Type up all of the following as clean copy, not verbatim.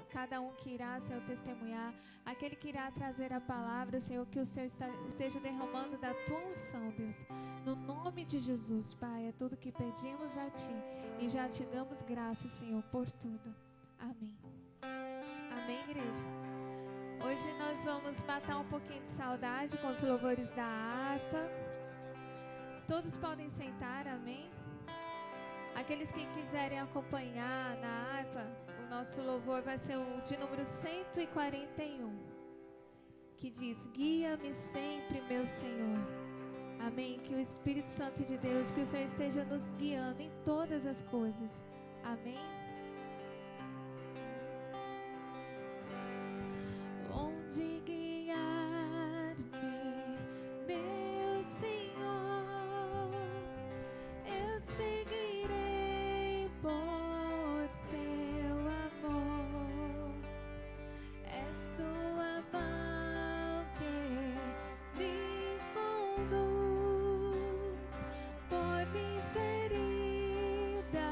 cada um que irá, Senhor, testemunhar, aquele que irá trazer a palavra, Senhor, que o Senhor esteja derramando da tua unção, Deus, no nome de Jesus, Pai, é tudo que pedimos a Ti e já Te damos graças, Senhor, por tudo. Amém. Amém, igreja. Hoje nós vamos matar um pouquinho de saudade com os louvores da harpa. Todos podem sentar, amém? Aqueles que quiserem acompanhar na harpa, o nosso louvor vai ser o de número 141, que diz: guia-me sempre, meu Senhor. Amém? Que o Espírito Santo de Deus, que o Senhor esteja nos guiando em todas as coisas. Amém? Onde guiar-me, meu Senhor, eu seguirei por seu amor. É tua mão que me conduz por minha ferida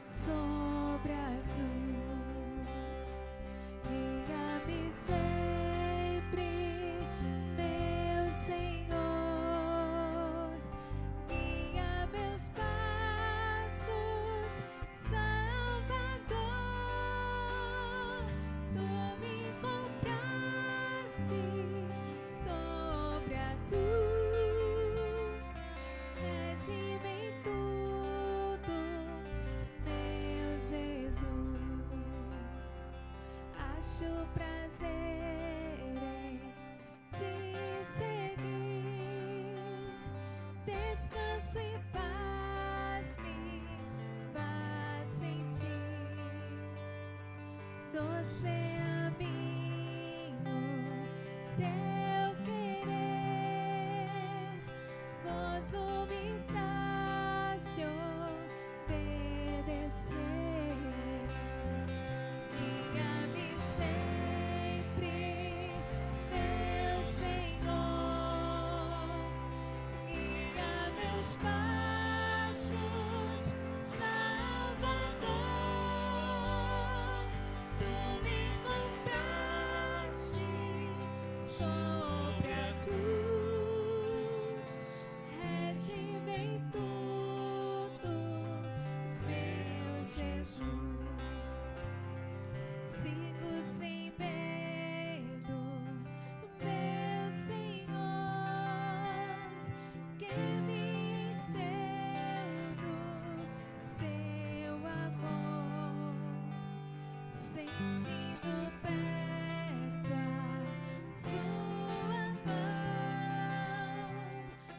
sobre a cruz. Guia-me sempre, meu Senhor, guia meus passos, Salvador. Tu me compraste sobre a cruz, rege-me em tudo, meu Jesus. Acho prazer em te seguir, descanso e paz me faz sentir. Doce amigo, teu querer, gozo me traz te obedecer. Guia-me sempre, meu Senhor, guia meus passos, Salvador. Tu me compraste sobre a cruz, rege-me em tudo, meu Jesus. Sigo sem medo, meu Senhor, que me encheu do seu amor. Sentindo perto a sua mão,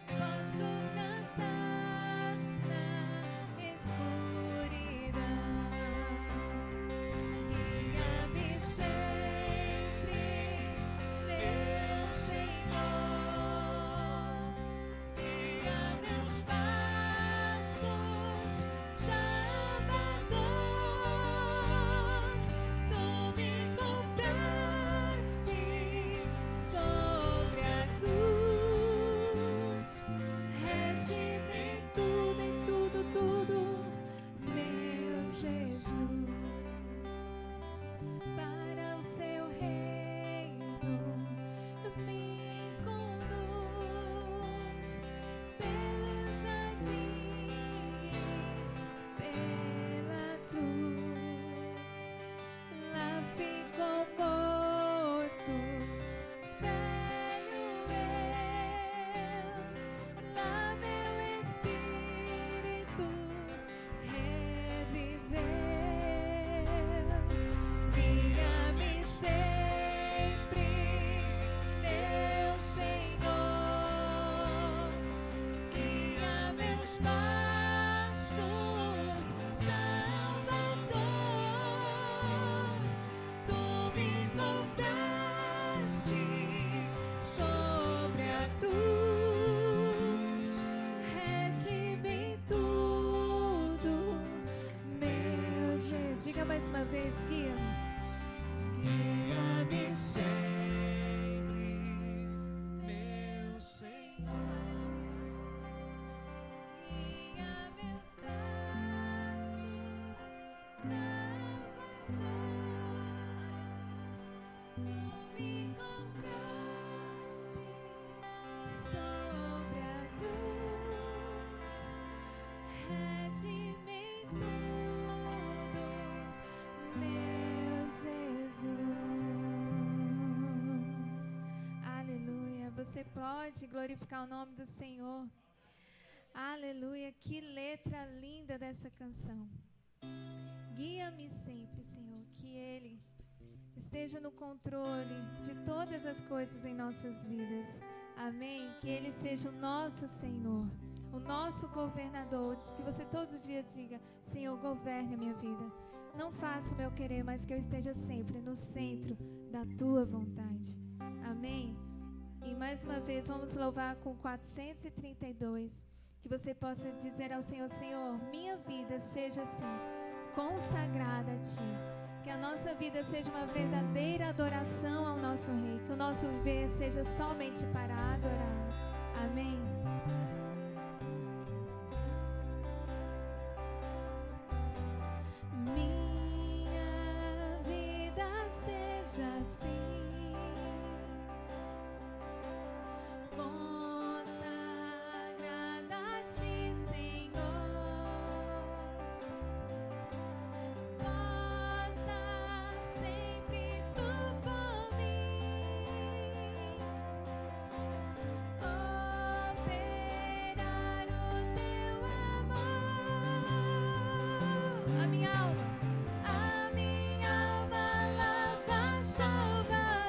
posso cantar na escuridão. Guia-me sempre, meu Senhor, guia meus passos, Salvador. Tu me compraste sobre a cruz, rege-me em tudo, tudo, meu Jesus. Para o seu reino me conduz pelo jardim e pela cruz. Lá ficou morto, velho eu, lá meu espírito reviveu. Guia-me sempre, meu Senhor, guia meus passos, Salvador. Tu me compraste sobre a cruz, rege-me em tudo, meu Jesus. Diga mais uma vez, guia-me. Guia-me sempre, meu Senhor. Guia meus passos, Salvador. Você pode glorificar o nome do Senhor. Aleluia, que letra linda dessa canção. Guia-me sempre, Senhor, que Ele esteja no controle de todas as coisas em nossas vidas. Amém? Que Ele seja o nosso Senhor, o nosso governador. Que você todos os dias diga: Senhor, governe a minha vida. Não faça o meu querer, mas que eu esteja sempre no centro da Tua vontade. Amém? E mais uma vez vamos louvar com 432. Que você possa dizer ao Senhor: Senhor, minha vida seja assim, consagrada a Ti. Que a nossa vida seja uma verdadeira adoração ao nosso Rei. Que o nosso viver seja somente para adorá-lo. Amém. Minha vida seja assim, a minha alma lava, salva.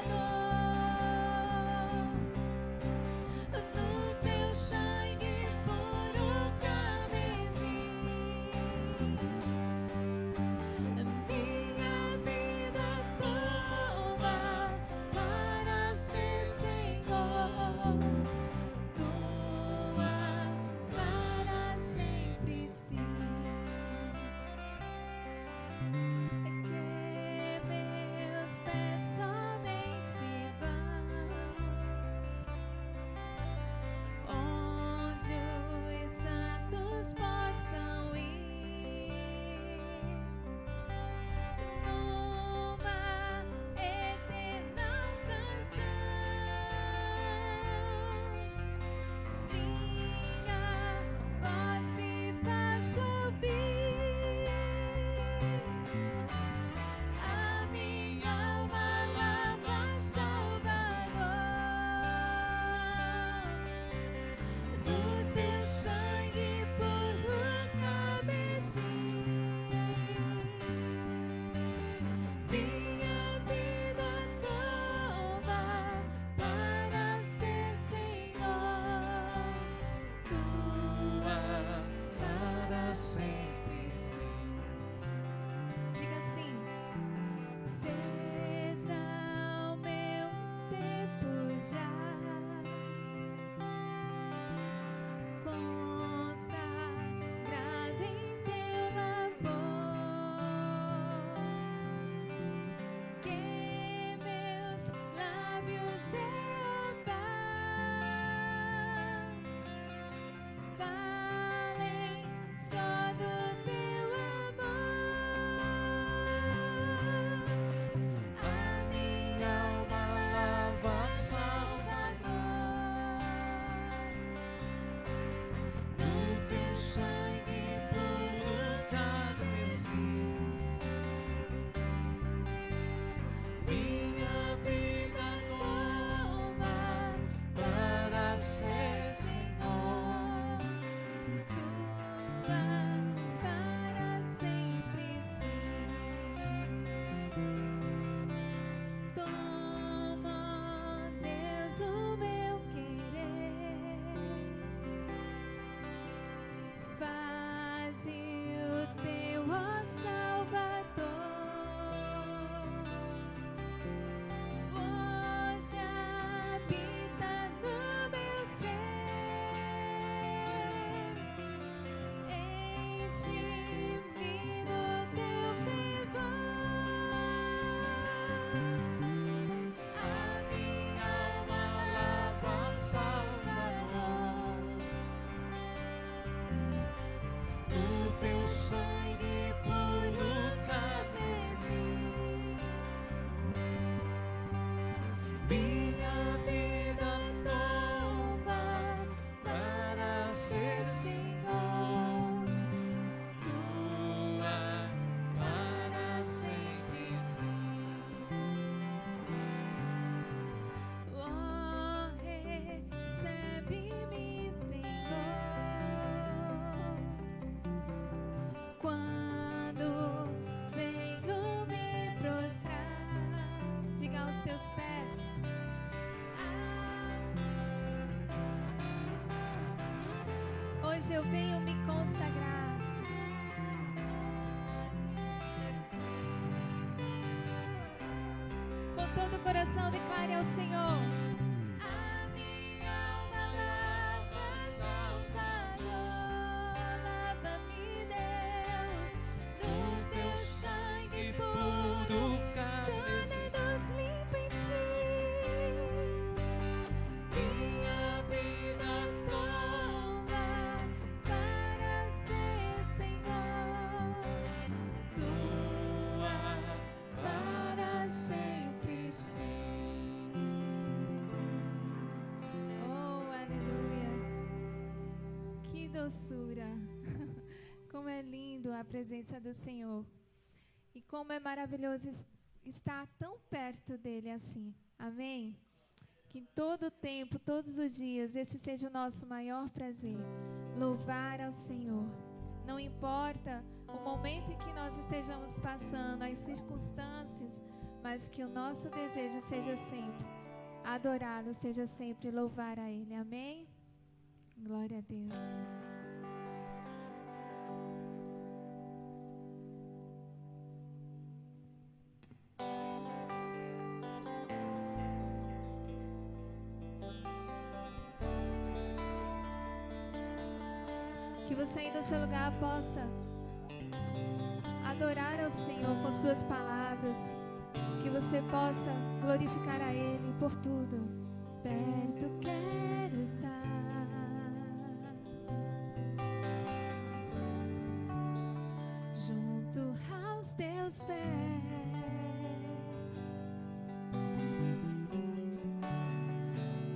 Hoje eu venho me consagrar. Com todo o coração declare ao Senhor. A minha alma lava, Salvador, lava-me, Deus, no teu sangue puro, torna-nos limpa em ti. Minha vida toma para ser Senhor, tua para sempre sim. Oh, aleluia. Que doçura. Como é lindo a presença do Senhor. E como é maravilhoso estar tão perto dele assim. Amém? Que em todo o tempo, todos os dias, esse seja o nosso maior prazer. Louvar ao Senhor. Não importa o momento em que nós estejamos passando, as circunstâncias, mas que o nosso desejo seja sempre adorá-lo, seja sempre louvar a Ele. Amém? Glória a Deus. Que você aí no seu lugar possa adorar ao Senhor com suas palavras. Que você possa glorificar a Ele por tudo. Perto quero estar, junto aos teus pés,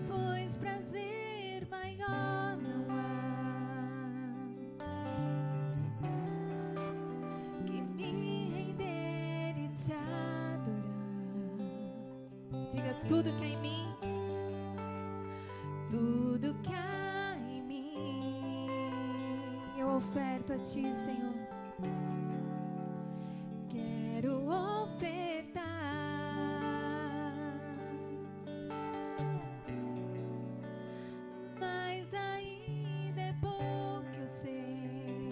pois prazer maior não há que me render e te adorar. Diga tudo que há em mim, tudo que há em mim, eu oferto a ti, Senhor. Quero ofertar, mas ainda é pouco que eu sei,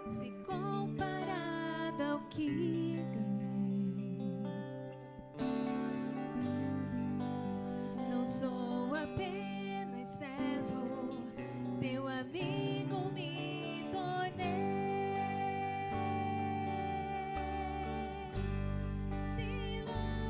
se comparado ao que ganhei. Não sou apenas servo, teu amigo me tornei. Te louvarei,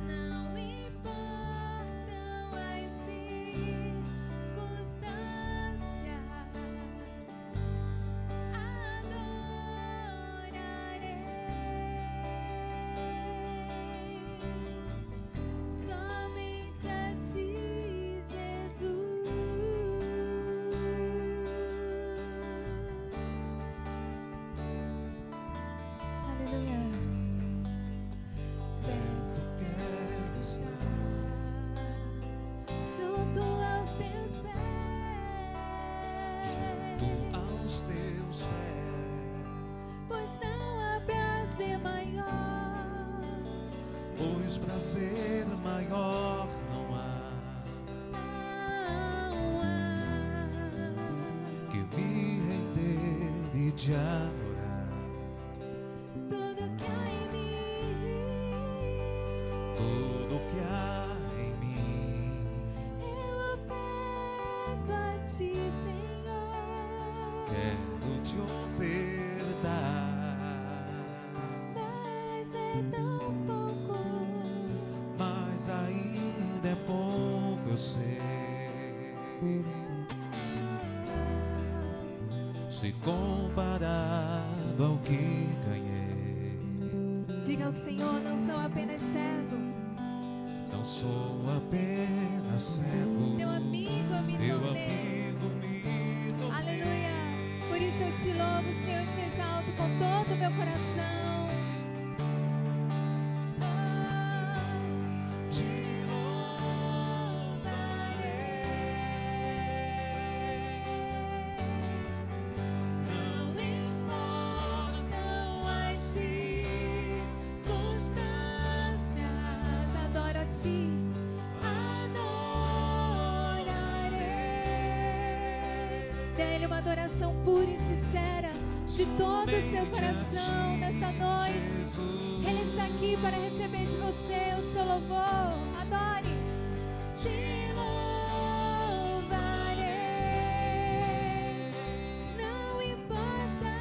não importam as circunstâncias, somente a ti, Jesus. Aleluia. Perto quero estar, junto aos teus pés, aos teus pés, pois não há prazer maior, pois prazer maior não há que me render e te adorar. tudo que há em mim, Tudo que há em mim, eu oferto a ti, Senhor. quero te ofertar, Mas é tão pouco, mas ainda é pouco, eu sei, se comparado ao que ganhei. diga ao Senhor, não sou apenas servo, Não sou apenas servo, teu amigo eu me teu tornei. amigo me tornei. Aleluia. Por isso eu te louvo, Senhor, eu te exalto com todo o meu coração. Te louvarei, não importam as circunstâncias. Ele uma adoração pura e sincera de todo o seu coração nesta noite. Ele está aqui para receber de você o seu louvor. Adore. Te louvarei, não importa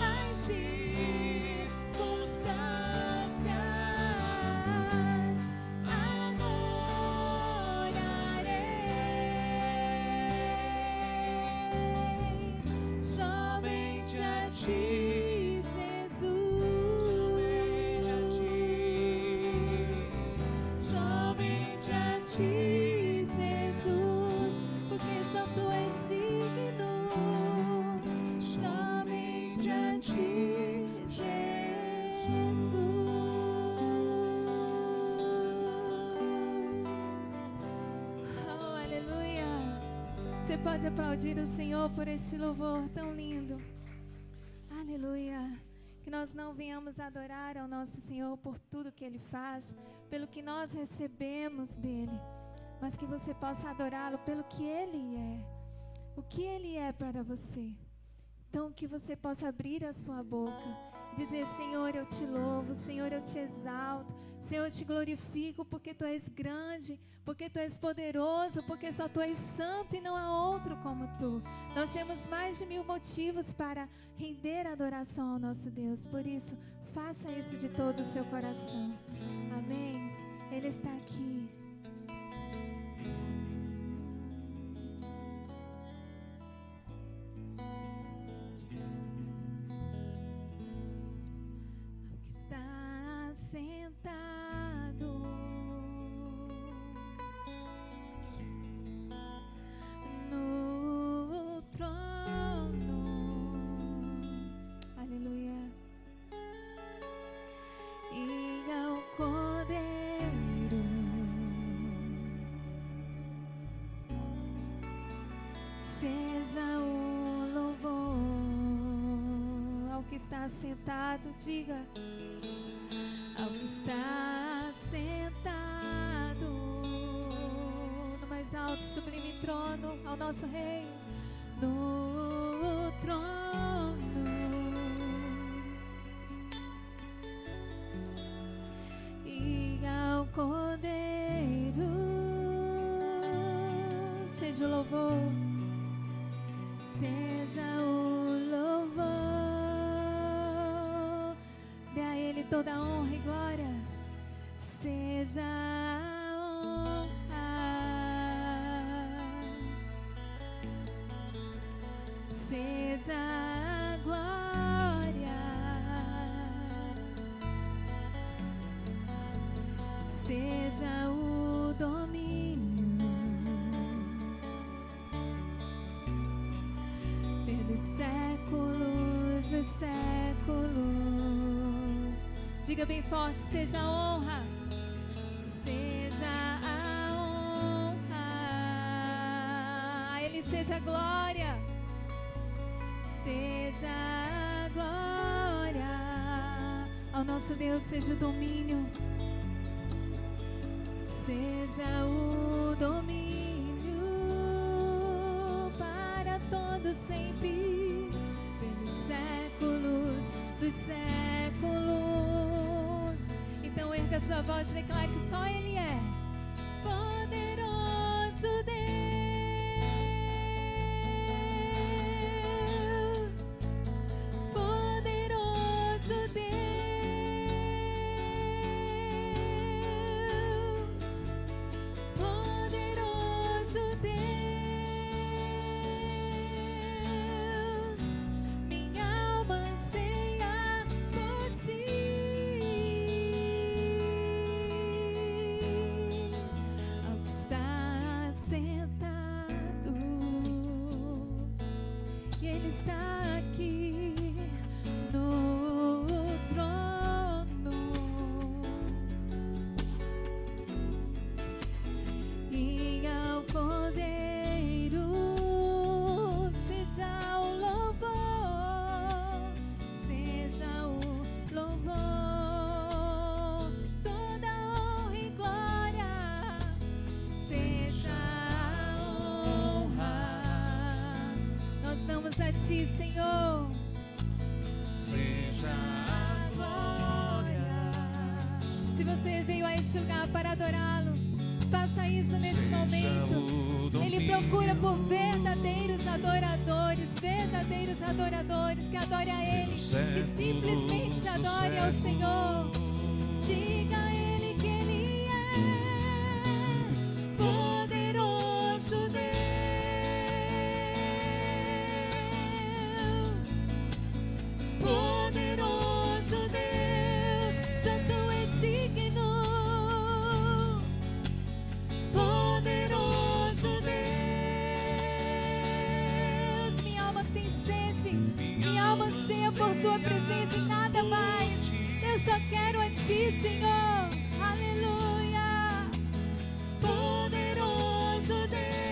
as circunstâncias, adorarei somente a ti, Jesus. Somente a ti, Jesus, porque só tu és digno. Somente a ti, Jesus. Oh, aleluia. Você pode aplaudir o Senhor por este louvor tão lindo. Aleluia. Que nós não venhamos adorar ao nosso Senhor por tudo que Ele faz, pelo que nós recebemos dEle, mas que você possa adorá-lo pelo que Ele é, o que Ele é para você. Então que você possa abrir a sua boca e dizer: Senhor, eu te louvo, Senhor, eu te exalto, Senhor, eu te glorifico, porque Tu és grande, porque Tu és poderoso, porque só Tu és santo e não há outro como Tu. Nós temos mais de 1000 motivos para render adoração ao nosso Deus. Por isso, faça isso de todo o seu coração. Amém? Ele está aqui. Está sentado no trono. Aleluia. E ao Cordeiro seja o louvor. Ao que está sentado, diga: ao que está sentado no mais alto e sublime trono, ao nosso Rei, no trono. E ao Cordeiro seja o louvor, seja o louvor. Dê a Ele toda a honra e glória. Seja a honra, seja a glória, seja o domínio pelos séculos dos séculos. Diga bem forte: seja a honra, seja a honra, a Ele seja a glória, seja a glória, ao nosso Deus seja o domínio, seja o domínio para todos sempre, pelos séculos dos séculos. Então erga sua voz e declare que só Ele é poderoso Deus, poderoso Deus, poderoso Deus. Minha alma anseia por Ti. pedimos a Ti, Senhor. Seja a glória. Se você veio a este lugar para adorá-lo, faça isso neste Seja momento. o Ele domínio. procura por verdadeiros adoradores que adorem a Ele, que simplesmente adorem ao Senhor. Diga a Ele que Ele é poderoso Deus, poderoso Deus, Santo e digno, poderoso Deus. Minha alma tem sede, minha alma anseia por Tua presença e nada mais. Eu só quero a Ti, Senhor. Aleluia. Poderoso Deus,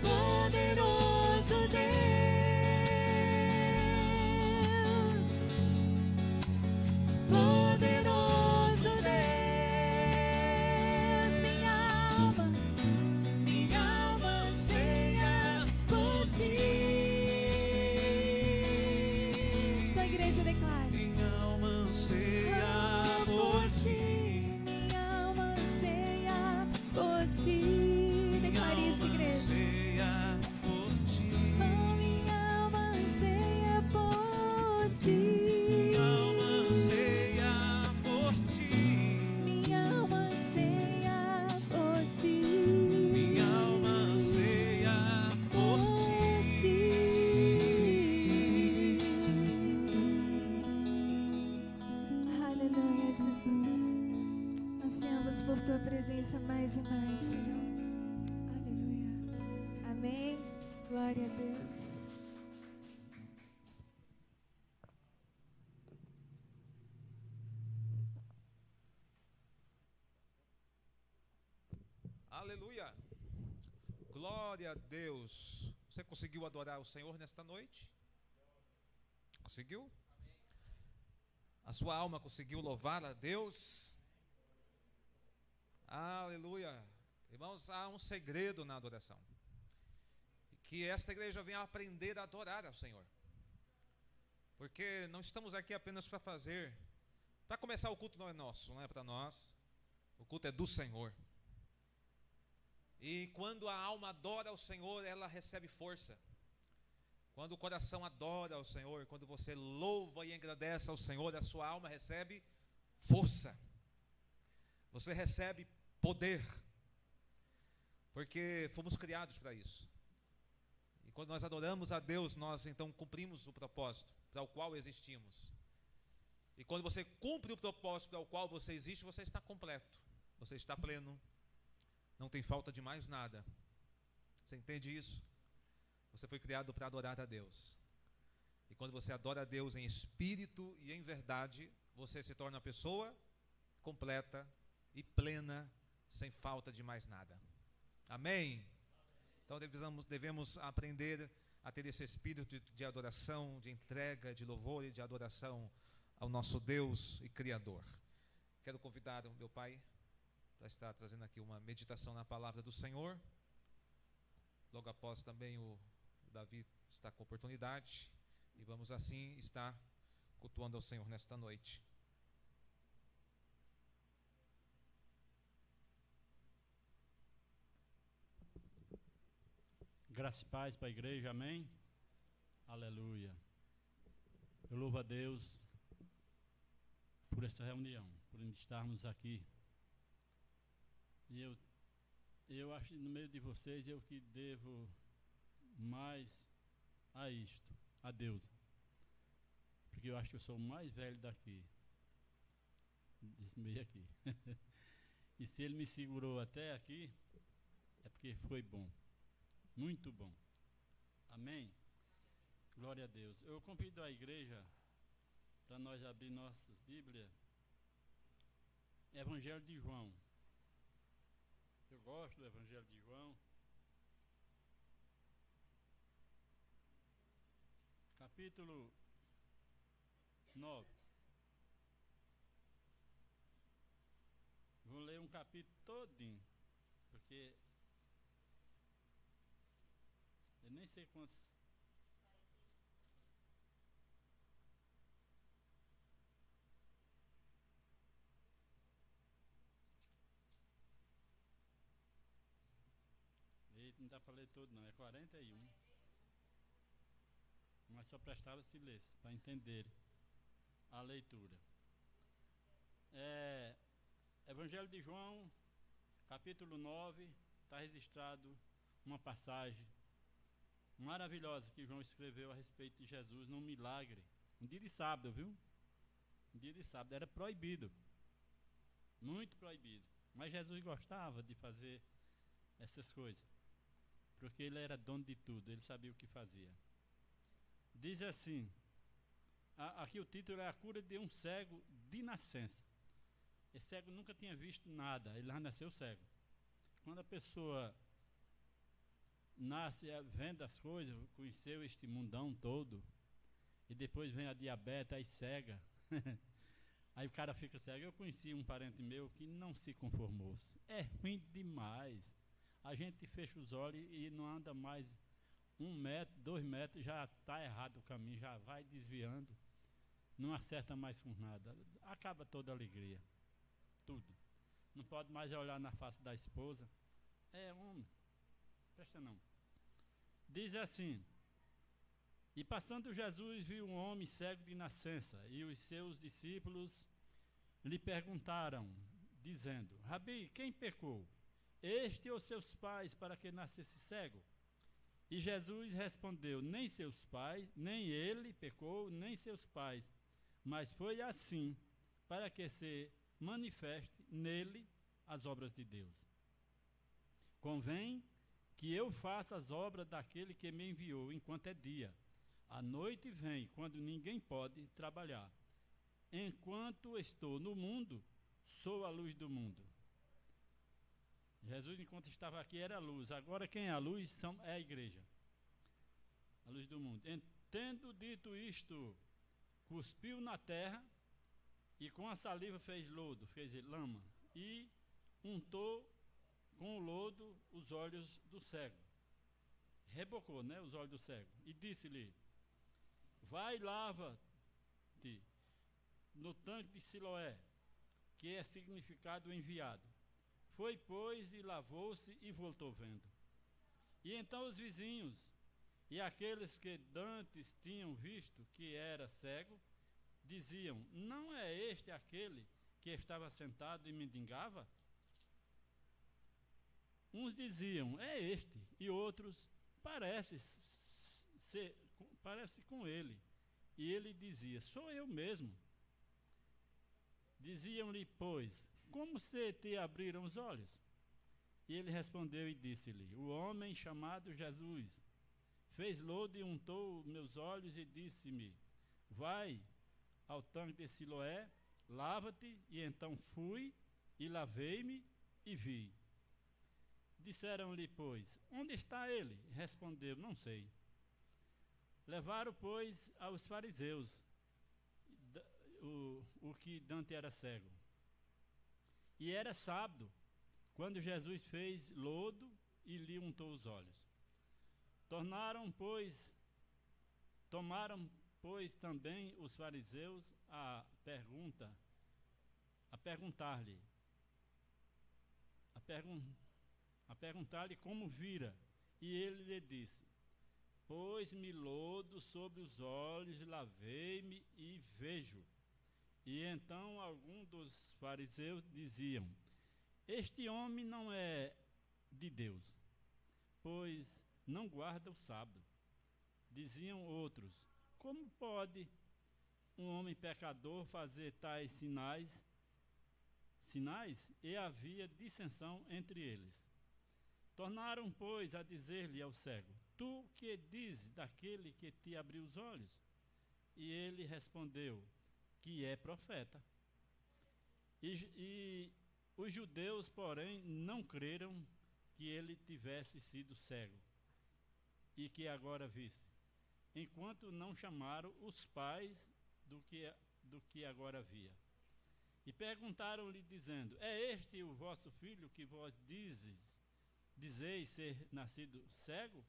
poderoso Deus, poderoso Deus. Minha alma anseia por Ti. Sua igreja declara. Minha alma anseia por Ti. Minha alma anseia por Ti. Declare isso, igreja. Anseia por Ti. Oh, minha alma anseia por Ti. Minha alma anseia por Ti. Minha alma anseia por Ti. Minha alma anseia por Ti. Aleluia, Jesus. Ansiamos por Tua presença mais e mais, Senhor. Aleluia. Amém. Glória a Deus. Aleluia. Glória a Deus. Você conseguiu adorar o Senhor nesta noite? Conseguiu? A sua alma conseguiu louvar a Deus? Aleluia. Irmãos, há um segredo na adoração. Que esta igreja venha aprender a adorar ao Senhor. Porque não estamos aqui apenas para fazer. Para começar, o culto não é nosso, não é para nós. O culto é do Senhor. E quando a alma adora ao Senhor, ela recebe força. Quando o coração adora ao Senhor, quando você louva e engrandece ao Senhor, a sua alma recebe força. Você recebe poder. Porque fomos criados para isso. E quando nós adoramos a Deus, nós então cumprimos o propósito para o qual existimos. E quando você cumpre o propósito para o qual você existe, você está completo. Você está pleno. Não tem falta de mais nada. Você entende isso? Você foi criado para adorar a Deus. E quando você adora a Deus em espírito e em verdade, você se torna uma pessoa completa e plena, sem falta de mais nada. Amém? Então devemos aprender a ter esse espírito de adoração, de entrega, de louvor e de adoração ao nosso Deus e Criador. Quero convidar o meu pai para estar trazendo aqui uma meditação na palavra do Senhor. Logo após também o Davi está com oportunidade. E vamos assim estar cultuando ao Senhor nesta noite. Graça e paz para a igreja, amém? Aleluia. Eu louvo a Deus por essa reunião, por estarmos aqui. E eu acho que no meio de vocês eu que devo mais a isto, a Deus. Porque eu acho que eu sou o mais velho daqui, desse meio aqui. E se Ele me segurou até aqui, é porque foi bom. Muito bom. Amém? Glória a Deus. Eu convido a igreja para nós abrir nossas Bíblias. Evangelho de João. Eu gosto do Evangelho de João. Capítulo 9. Vou ler um capítulo todinho, porque nem sei quantos. Eita, não dá para ler todo não, é 41. Mas só prestava-se ler, para entender a leitura. Evangelho de João, capítulo 9, está registrado uma passagem maravilhosa que João escreveu a respeito de Jesus num milagre. Um dia de sábado, viu? Um dia de sábado, era proibido. Muito proibido. Mas Jesus gostava de fazer essas coisas. Porque ele era dono de tudo, ele sabia o que fazia. Diz assim, aqui o título é A Cura de um Cego de Nascença. Esse cego nunca tinha visto nada, ele já nasceu cego. Quando a pessoa nasce vendo as coisas, conheceu este mundão todo, e depois vem a diabetes, aí cega, aí o cara fica cego. Eu conheci um parente meu que não se conformou. É ruim demais. A gente fecha os olhos e não anda mais 1 metro, 2 metros, já está errado o caminho, já vai desviando, não acerta mais com nada, acaba toda a alegria, tudo. Não pode mais olhar na face da esposa. É homem, presta não. Diz assim: e passando Jesus viu um homem cego de nascença, e os seus discípulos lhe perguntaram, dizendo: Rabi, quem pecou, este ou seus pais, para que nascesse cego? E Jesus respondeu: nem seus pais, nem ele pecou, nem seus pais, mas foi assim, para que se manifeste nele as obras de Deus. Convém que eu faça as obras daquele que me enviou enquanto é dia. A noite vem, quando ninguém pode trabalhar. Enquanto estou no mundo, sou a luz do mundo. Jesus, enquanto estava aqui, era a luz. Agora quem é a luz é a igreja, a luz do mundo. Tendo dito isto, cuspiu na terra e com a saliva fez lodo, fez lama, e untou com o lodo os olhos do cego. Rebocou, né, os olhos do cego. E disse-lhe: vai, lava-te no tanque de Siloé, que é significado enviado. Foi, pois, e lavou-se e voltou vendo. E então os vizinhos e aqueles que dantes tinham visto que era cego, diziam: não é este aquele que estava sentado e mendigava? Uns diziam: é este, e outros: parece com ele. E ele dizia: sou eu mesmo. Diziam-lhe, pois: como se te abriram os olhos? E ele respondeu e disse-lhe: o homem chamado Jesus fez lodo e untou meus olhos e disse-me: vai ao tanque de Siloé, lava-te. E então fui e lavei-me e vi. Disseram-lhe, pois: onde está ele? Respondeu: não sei. Levaram, pois, aos fariseus o que Dante era cego. E era sábado, quando Jesus fez lodo e lhe untou os olhos. Tomaram, pois, também os fariseus a perguntar-lhe como vira. E ele lhe disse: pôs-me lodo sobre os olhos, lavei-me e vejo. E então alguns dos fariseus diziam: este homem não é de Deus, pois não guarda o sábado. Diziam outros: como pode um homem pecador fazer tais sinais? E havia dissensão entre eles. Tornaram, pois, a dizer-lhe ao cego: tu que dizes daquele que te abriu os olhos? E ele respondeu que é profeta. E os judeus, porém, não creram que ele tivesse sido cego e que agora visse, enquanto não chamaram os pais do que agora via. E perguntaram-lhe, dizendo: é este o vosso filho que vós dizeis ser nascido cego?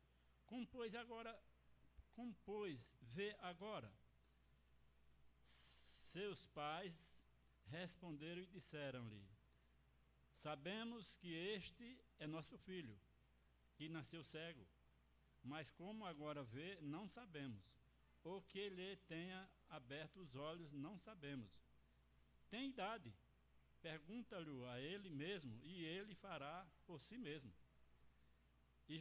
Como, pois, vê agora? Seus pais responderam e disseram-lhe: sabemos que este é nosso filho, que nasceu cego, mas como agora vê, não sabemos. Ou que lhe tenha aberto os olhos, não sabemos. Tem idade, pergunta-lhe a ele mesmo, e ele fará por si mesmo. E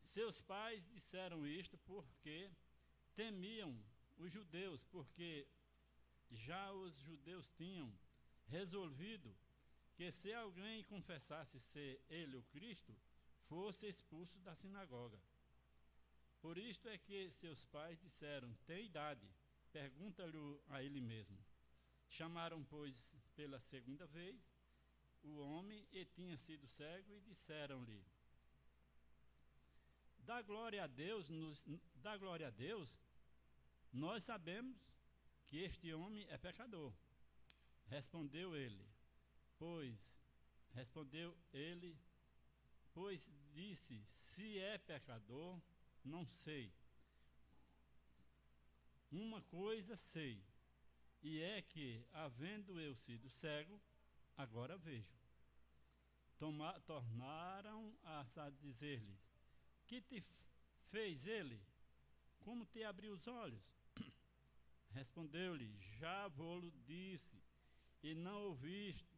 seus pais disseram isto porque temiam os judeus, porque já os judeus tinham resolvido que se alguém confessasse ser ele o Cristo, fosse expulso da sinagoga. Por isto é que seus pais disseram: tem idade, pergunta-lhe a ele mesmo. Chamaram, pois, pela segunda vez o homem, e tinha sido cego, e disseram-lhe: dá glória a Deus, nós sabemos que este homem é pecador. Respondeu ele, pois disse: se é pecador, não sei. Uma coisa sei, e é que, havendo eu sido cego, agora vejo. Tornaram a dizer-lhes: que te fez ele? Como te abriu os olhos? Respondeu-lhe: já vou-lo disse, e não ouviste.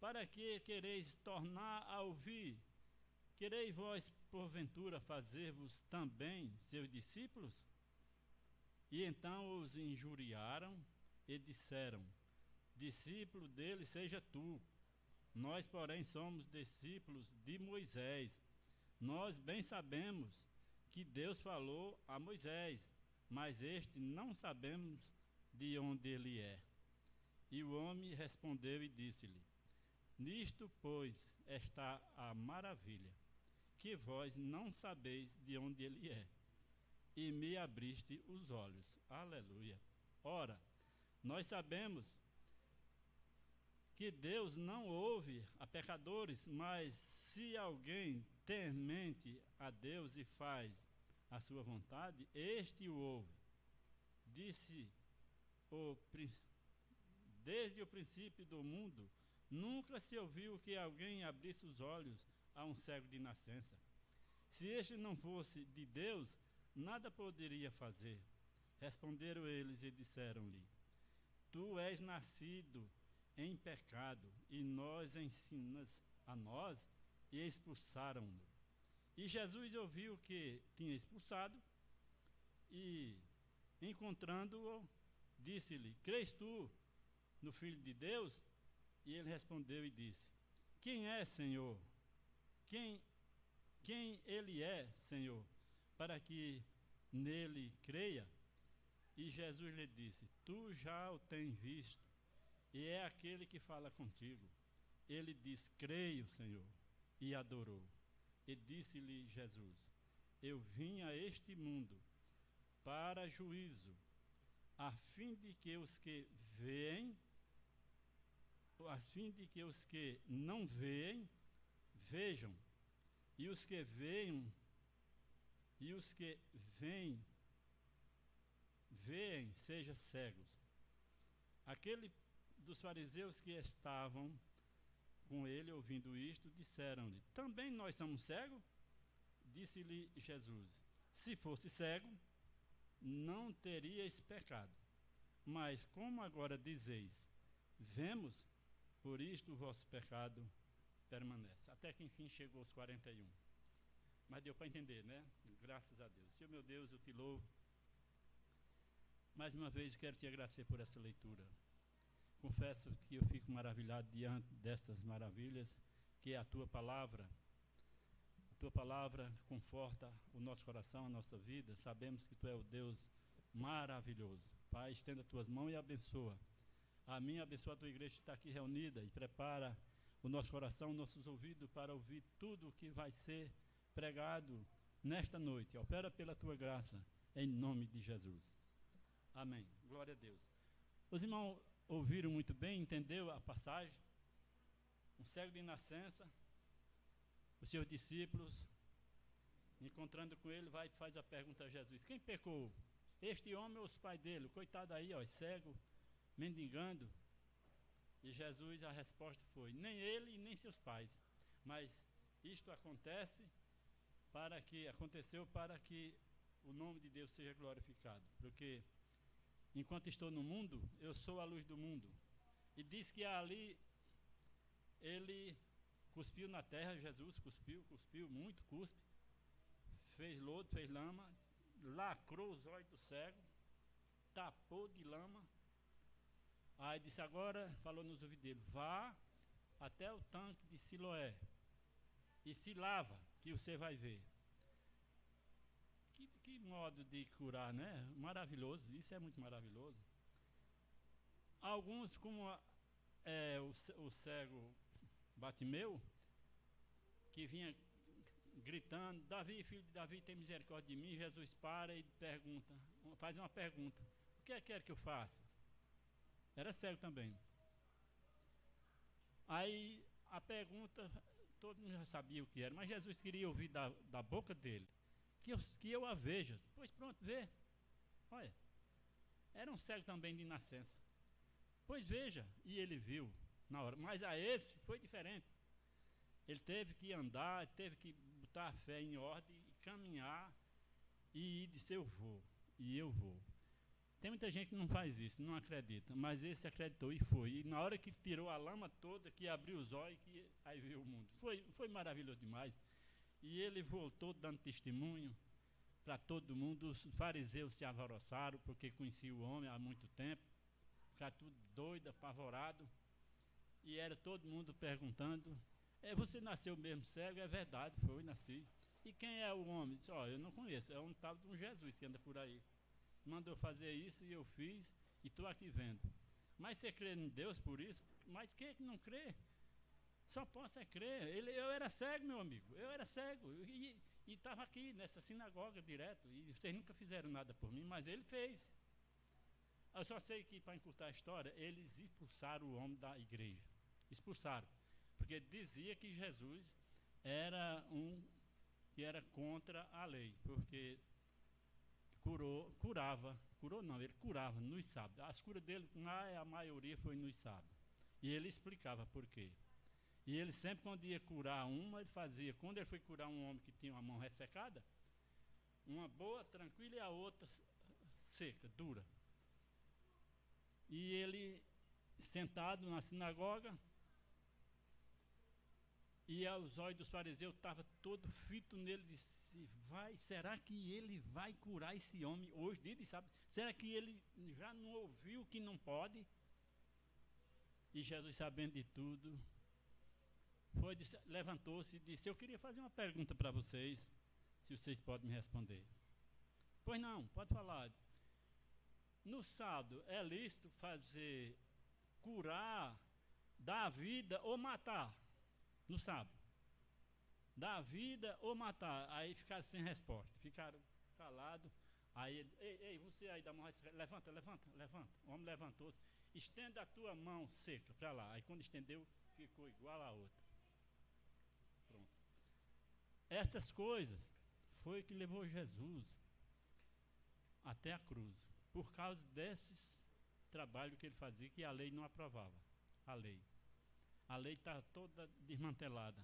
Para que quereis tornar a ouvir? Quereis vós, porventura, fazer-vos também seus discípulos? E então os injuriaram e disseram: discípulo dele seja tu. Nós, porém, somos discípulos de Moisés. Nós bem sabemos que Deus falou a Moisés, mas este não sabemos de onde ele é. E o homem respondeu e disse-lhe: nisto, pois, está a maravilha, que vós não sabeis de onde ele é, e me abriste os olhos. Aleluia. Ora, nós sabemos que Deus não ouve a pecadores, mas se alguém temente a Deus e faz a sua vontade, este o ouve. Desde o princípio do mundo, nunca se ouviu que alguém abrisse os olhos a um cego de nascença. Se este não fosse de Deus, nada poderia fazer. Responderam eles e disseram-lhe: tu és nascido em pecado, e nós ensinas a nós, e expulsaram-no. E Jesus ouviu que tinha expulsado, e, encontrando-o, disse-lhe: crês tu no Filho de Deus? E ele respondeu e disse: quem é, Senhor? Quem ele é, Senhor, para que nele creia? E Jesus lhe disse: tu já o tens visto, e é aquele que fala contigo. Ele disse: creio, Senhor, e adorou. E disse-lhe Jesus: eu vim a este mundo para juízo, a fim de que os que não veem, vejam, e os que veem, sejam cegos. Aquele dos fariseus que estavam com ele, ouvindo isto, disseram-lhe: também nós somos cegos? Disse-lhe Jesus: se fosse cego, não teríeis pecado. Mas como agora dizeis: vemos, por isto o vosso pecado permanece. Até que enfim chegou aos 41. Mas deu para entender, né? Graças a Deus. Senhor meu Deus, eu te louvo. Mais uma vez quero te agradecer por essa leitura. Confesso que eu fico maravilhado diante dessas maravilhas, que é a tua palavra. A tua palavra conforta o nosso coração, a nossa vida. Sabemos que tu és o Deus maravilhoso. Pai, estenda as tuas mãos e abençoa. A mim, abençoa a tua igreja que está aqui reunida e prepara o nosso coração, nossos ouvidos para ouvir tudo o que vai ser pregado nesta noite. Opera pela tua graça, em nome de Jesus. Amém. Glória a Deus. Os irmãos ouviram muito bem, entendeu a passagem? Um cego de nascença, os seus discípulos Encontrando com ele, vai e faz a pergunta a Jesus: quem pecou? Este homem ou os pais dele? Coitado aí, ó, cego, mendigando. E Jesus, a resposta foi: nem ele e nem seus pais. Mas isto aconteceu para que o nome de Deus seja glorificado. Porque enquanto estou no mundo, eu sou a luz do mundo. E diz que ali ele cuspiu na terra, Jesus cuspiu muito, cuspe. Fez lodo, fez lama, lacrou os olhos do cego, tapou de lama. Aí disse: agora, falou nos ouvidos dele: vá até o tanque de Siloé e se lava, que você vai ver. Que modo de curar, né? Maravilhoso, isso é muito maravilhoso. Alguns, como o cego Batimeu, que vinha gritando: Davi, filho de Davi, tem misericórdia de mim. Jesus para e faz uma pergunta: o que quer que eu faça? Era cego também. Aí a pergunta, todo mundo já sabia o que era, mas Jesus queria ouvir da boca dele que eu a veja. Pois pronto, vê. Olha, era um cego também de nascença. Pois veja, e ele viu na hora. Mas a esse foi diferente. Ele teve que andar, teve que botar a fé em ordem, e caminhar, e dizer: eu vou, e eu vou. Tem muita gente que não faz isso, não acredita, mas esse acreditou e foi. E na hora que tirou a lama toda, que abriu os olhos, que aí viu o mundo. Foi maravilhoso demais. E ele voltou dando testemunho para todo mundo. Os fariseus se alvoroçaram, porque conheciam o homem há muito tempo. Ficaram tudo doido, apavorado. E era todo mundo perguntando: você nasceu mesmo cego? É verdade, nasci. E quem é o homem? Disse: eu não conheço, é um tal de um Jesus que anda por aí. Mandou fazer isso e eu fiz, e estou aqui vendo. Mas você crê em Deus por isso? Mas quem é que não crê? Só posso crer. Eu era cego, meu amigo, eu era cego, e estava aqui nessa sinagoga direto, e vocês nunca fizeram nada por mim, mas ele fez. Eu só sei que, para encurtar a história, eles expulsaram o homem da igreja. Expulsaram, porque dizia que Jesus era que era contra a lei, porque ele curava nos sábados. As curas dele, a maioria foi nos sábados. E ele explicava por quê. E ele sempre, quando ia curar uma, ele fazia. Quando ele foi curar um homem que tinha uma mão ressecada, uma boa, tranquila, e a outra seca, dura. E ele, sentado na sinagoga, e aos olhos dos fariseus estava todo fito nele, disse: será que ele vai curar esse homem hoje, dia de sábado? Será que ele já não ouviu que não pode? E Jesus, sabendo de tudo, levantou-se e disse: eu queria fazer uma pergunta para vocês, se vocês podem me responder. Pois não, pode falar. No sábado é lícito curar, dar vida ou matar? No sábado. Dar vida ou matar? Aí ficaram sem resposta, ficaram calados. Aí ele: ei, você aí da mão, levanta. O homem levantou-se: estenda a tua mão seca para lá. Aí quando estendeu, ficou igual a outra. Pronto. Essas coisas foi que levou Jesus até a cruz, por causa desses trabalhos que ele fazia, que a lei não aprovava. A lei estava toda desmantelada.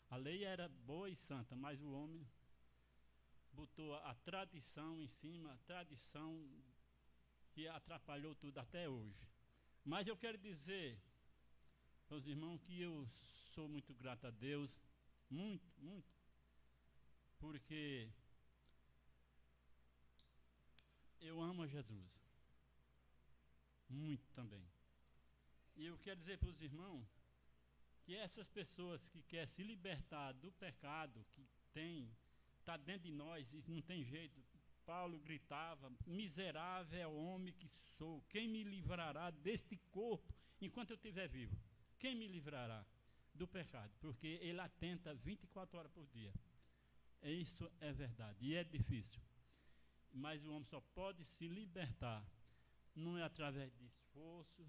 A lei era boa e santa, mas o homem botou a tradição em cima, a tradição que atrapalhou tudo até hoje. Mas eu quero dizer, meus irmãos, que eu sou muito grato a Deus, muito, porque eu amo a Jesus, muito também. E eu quero dizer para os irmãos que essas pessoas que querem se libertar do pecado que está dentro de nós, isso não tem jeito. Paulo gritava: miserável homem que sou, quem me livrará deste corpo enquanto eu estiver vivo? Quem me livrará do pecado? Porque ele atenta 24 horas por dia. Isso é verdade, e é difícil. Mas o homem só pode se libertar, não é através de esforço.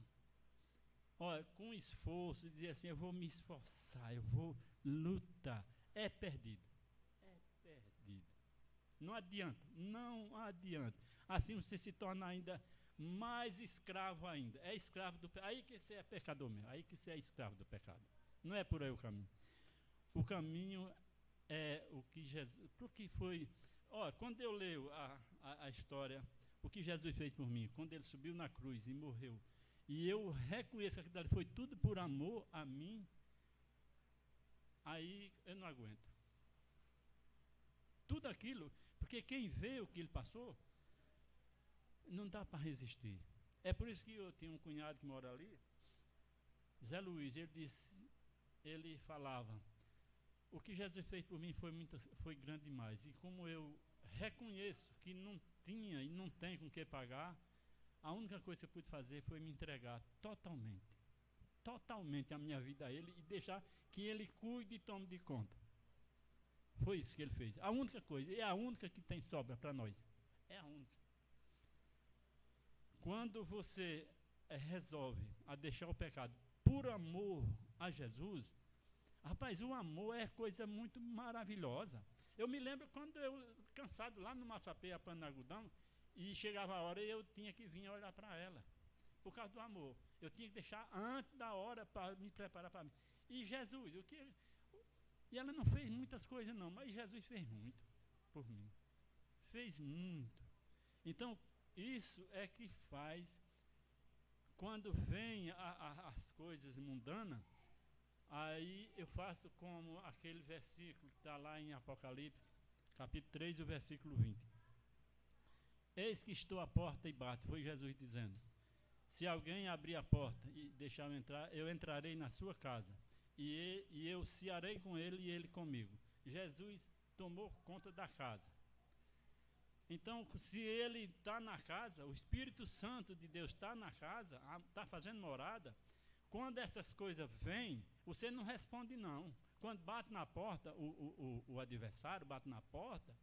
Olha, com esforço, dizer assim: eu vou me esforçar, eu vou lutar. É perdido. Não adianta, não adianta. Assim você se torna ainda mais escravo ainda. É escravo do pecado. Aí que você é pecador mesmo. Aí que você é escravo do pecado. Não é por aí o caminho. O caminho é o que Jesus... Porque foi... Ó, quando eu leio a história, o que Jesus fez por mim, quando ele subiu na cruz e morreu, e eu reconheço que aquilo ali foi tudo por amor a mim, aí eu não aguento. Tudo aquilo, porque quem vê o que ele passou, não dá para resistir. É por isso que eu tinha um cunhado que mora ali, Zé Luiz, ele falava, o que Jesus fez por mim foi grande demais. E como eu reconheço que não tinha e não tem com que pagar, a única coisa que eu pude fazer foi me entregar totalmente a minha vida a ele e deixar que ele cuide e tome de conta. Foi isso que ele fez. A única coisa, e é a única que tem sobra para nós. É a única. Quando você resolve a deixar o pecado por amor a Jesus, rapaz, o amor é coisa muito maravilhosa. Eu me lembro quando eu, cansado lá no Massapê, apanhando algodão, e chegava a hora e eu tinha que vir olhar para ela, por causa do amor. Eu tinha que deixar antes da hora para me preparar para mim. E Jesus, e ela não fez muitas coisas não, mas Jesus fez muito por mim. Fez muito. Então, isso é que faz, quando vem as coisas mundanas, aí eu faço como aquele versículo que está lá em Apocalipse, capítulo 3, o versículo 20. Eis que estou à porta e bato, foi Jesus dizendo. Se alguém abrir a porta e deixar eu entrar, eu entrarei na sua casa, e eu cearei com ele e ele comigo. Jesus tomou conta da casa. Então, se ele está na casa, o Espírito Santo de Deus está na casa, está fazendo morada, quando essas coisas vêm, você não responde não. Quando bate na porta, o adversário bate na porta,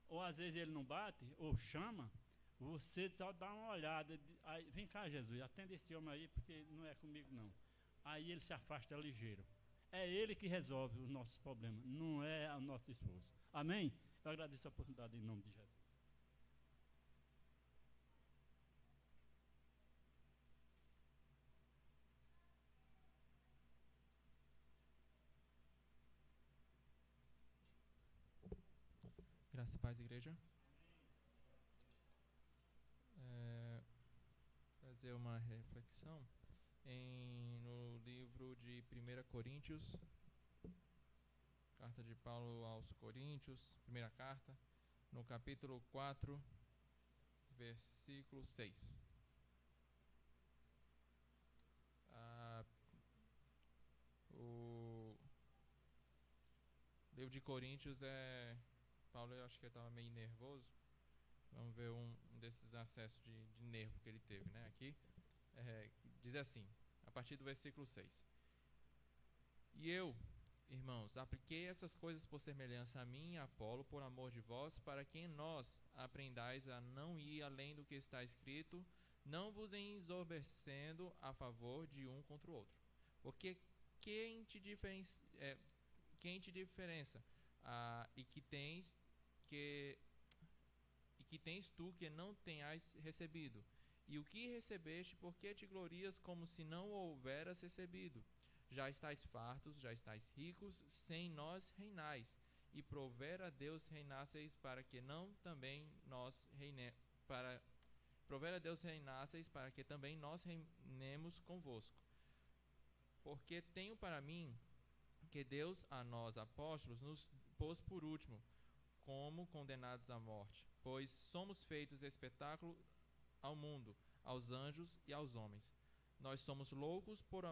ou às vezes ele não bate, ou chama, você só dá uma olhada, aí, vem cá Jesus, atende esse homem aí, porque não é comigo não. Aí ele se afasta ligeiro. É ele que resolve os nossos problemas, não é o nosso esforço. Amém? Eu agradeço a oportunidade em nome de Jesus. Graça e paz, igreja. Fazer uma reflexão no livro de 1 Coríntios, carta de Paulo aos Coríntios, primeira carta, no capítulo 4, versículo 6. O livro de Coríntios Paulo, eu acho que ele estava meio nervoso. Vamos ver um desses acessos de nervo que ele teve, né? Aqui, diz assim, a partir do versículo 6. E eu, irmãos, apliquei essas coisas por semelhança a mim e a Apolo, por amor de vós, para que em nós aprendais a não ir além do que está escrito, não vos ensoberbecendo a favor de um contra o outro. Porque quem te diferença? E que tens tu que não tenhas recebido? E o que recebeste, por que te glorias como se não o houveras recebido? Já estáis fartos, já estáis ricos, sem nós reinais. E prover a Deus reinasseis para que não também nós prover a Deus reinasseis para que também nós reinemos convosco. Porque tenho para mim que Deus a nós apóstolos nos pôs por último, como condenados à morte, pois somos feitos espetáculo ao mundo, aos anjos e aos homens. Nós somos loucos por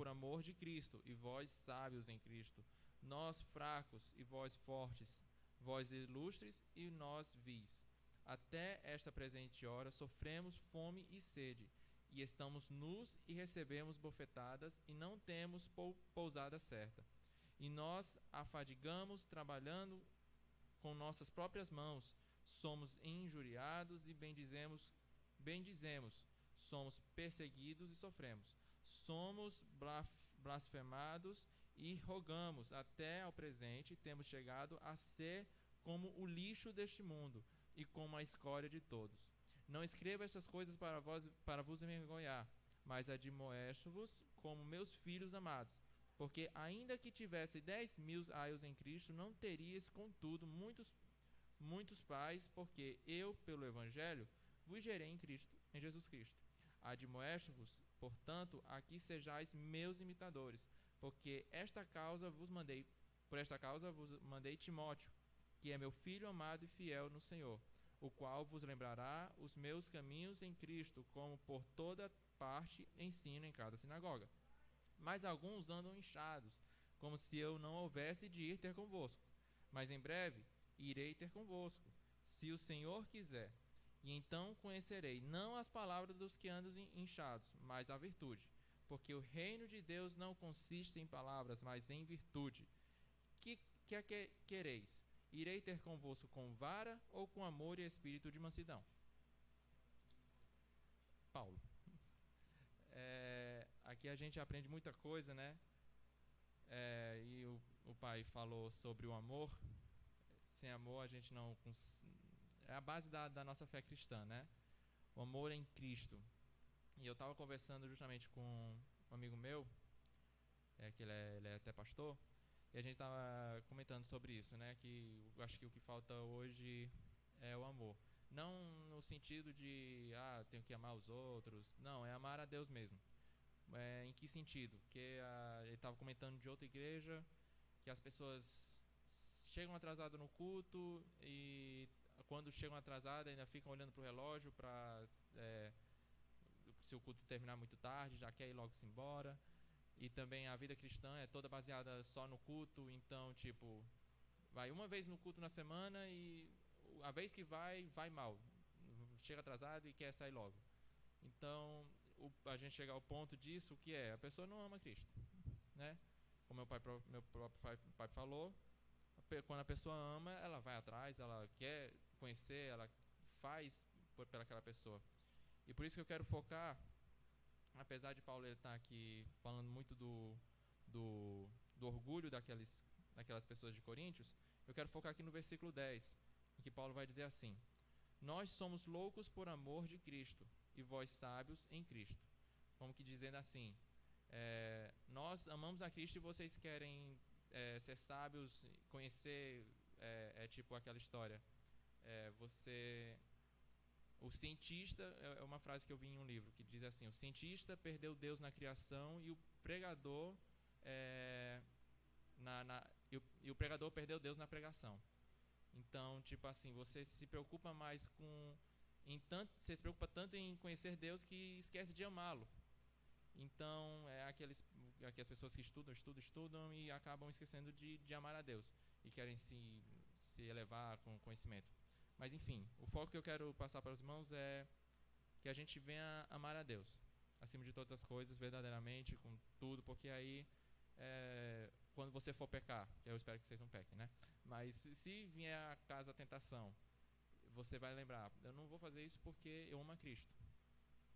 amor de Cristo, e vós sábios em Cristo. Nós fracos e vós fortes, vós ilustres e nós vis. Até esta presente hora sofremos fome e sede, e estamos nus e recebemos bofetadas, e não temos pousada certa. E nós afadigamos trabalhando com nossas próprias mãos, somos injuriados e bendizemos, somos perseguidos e sofremos, somos blasfemados e rogamos até ao presente, temos chegado a ser como o lixo deste mundo e como a escória de todos. Não escrevo estas coisas para vos envergonhar, mas admoesto-vos como meus filhos amados. Porque ainda que tivesse 10.000 aios em Cristo, não teríeis, contudo, muitos pais, porque eu, pelo Evangelho, vos gerei em Cristo, em Jesus Cristo. Admoesto-vos, portanto, a que sejais meus imitadores, porque por esta causa vos mandei Timóteo, que é meu filho amado e fiel no Senhor, o qual vos lembrará os meus caminhos em Cristo, como por toda parte ensino em cada sinagoga. Mas alguns andam inchados, como se eu não houvesse de ir ter convosco. Mas em breve irei ter convosco, se o Senhor quiser. E então conhecerei não as palavras dos que andam inchados, mas a virtude. Porque o reino de Deus não consiste em palavras, mas em virtude. Que quereis? Irei ter convosco com vara ou com amor e espírito de mansidão? Paulo. Aqui a gente aprende muita coisa, né? E o pai falou sobre o amor. Sem amor a gente não... É a base da nossa fé cristã, né? O amor em Cristo. E eu estava conversando justamente com um amigo meu, que ele é até pastor, e a gente estava comentando sobre isso, né? Que eu acho que o que falta hoje é o amor. Não no sentido de, tenho que amar os outros. Não, é amar a Deus mesmo. Em que sentido? Porque ele estava comentando de outra igreja, que as pessoas chegam atrasadas no culto e quando chegam atrasadas ainda ficam olhando para o relógio para se o culto terminar muito tarde, já quer ir logo se embora. E também a vida cristã é toda baseada só no culto, então tipo, vai uma vez no culto na semana e a vez que vai mal, chega atrasado e quer sair logo. Então a gente chega ao ponto disso, que a pessoa não ama Cristo, né? Como meu próprio pai falou, quando a pessoa ama, ela vai atrás, ela quer conhecer, ela faz pelaquela pessoa. E por isso que eu quero focar, apesar de Paulo estar aqui falando muito do orgulho daquelas pessoas de Coríntios, eu quero focar aqui no versículo 10, em que Paulo vai dizer assim: nós somos loucos por amor de Cristo, e vós sábios em Cristo. Como que dizendo assim, nós amamos a Cristo e vocês querem ser sábios, conhecer, tipo aquela história. O cientista, é uma frase que eu vi em um livro, que diz assim: o cientista perdeu Deus na criação e o pregador o pregador perdeu Deus na pregação. Então, tipo assim, você se preocupa mais você se preocupa tanto em conhecer Deus que esquece de amá-lo. Então, aqui as pessoas que estudam e acabam esquecendo de amar a Deus e querem se elevar com conhecimento. Mas enfim, o foco que eu quero passar para os irmãos é que a gente venha amar a Deus acima de todas as coisas, verdadeiramente, com tudo, porque aí quando você for pecar, que eu espero que vocês não pequem, né? Mas se vier a casa a tentação, você vai lembrar: eu não vou fazer isso porque eu amo a Cristo.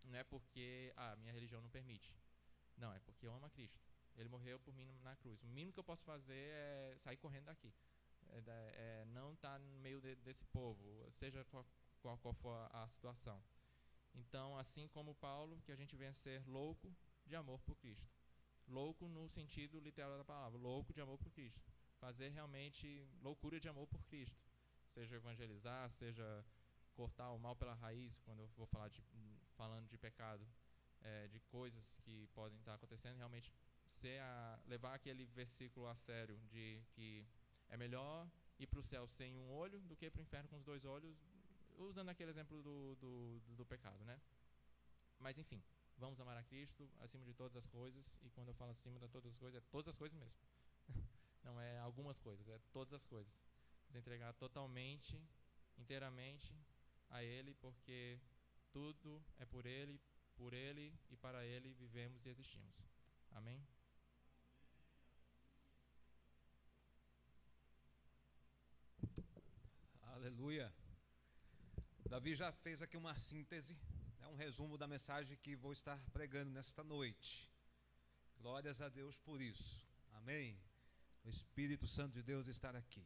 Não é porque minha religião não permite. Não, é porque eu amo a Cristo. Ele morreu por mim na cruz. O mínimo que eu posso fazer é sair correndo daqui. Não estar no meio desse povo, seja qual for a situação. Então, assim como Paulo, que a gente venha ser louco de amor por Cristo. Louco no sentido literal da palavra, louco de amor por Cristo. Fazer realmente loucura de amor por Cristo. Seja evangelizar, seja cortar o mal pela raiz, quando eu vou falando de pecado, de coisas que podem estar acontecendo, realmente levar aquele versículo a sério, de que é melhor ir para o céu sem um olho do que para o inferno com os 2 olhos, usando aquele exemplo do pecado, né? Mas enfim, vamos amar a Cristo acima de todas as coisas, e quando eu falo acima de todas as coisas, é todas as coisas mesmo. Não é algumas coisas, é todas as coisas. Nos entregar totalmente, inteiramente a Ele, porque tudo é por Ele e para Ele vivemos e existimos. Amém? Aleluia. Davi já fez aqui uma síntese, um resumo da mensagem que vou estar pregando nesta noite. Glórias a Deus por isso. Amém. Amém. O Espírito Santo de Deus estar aqui.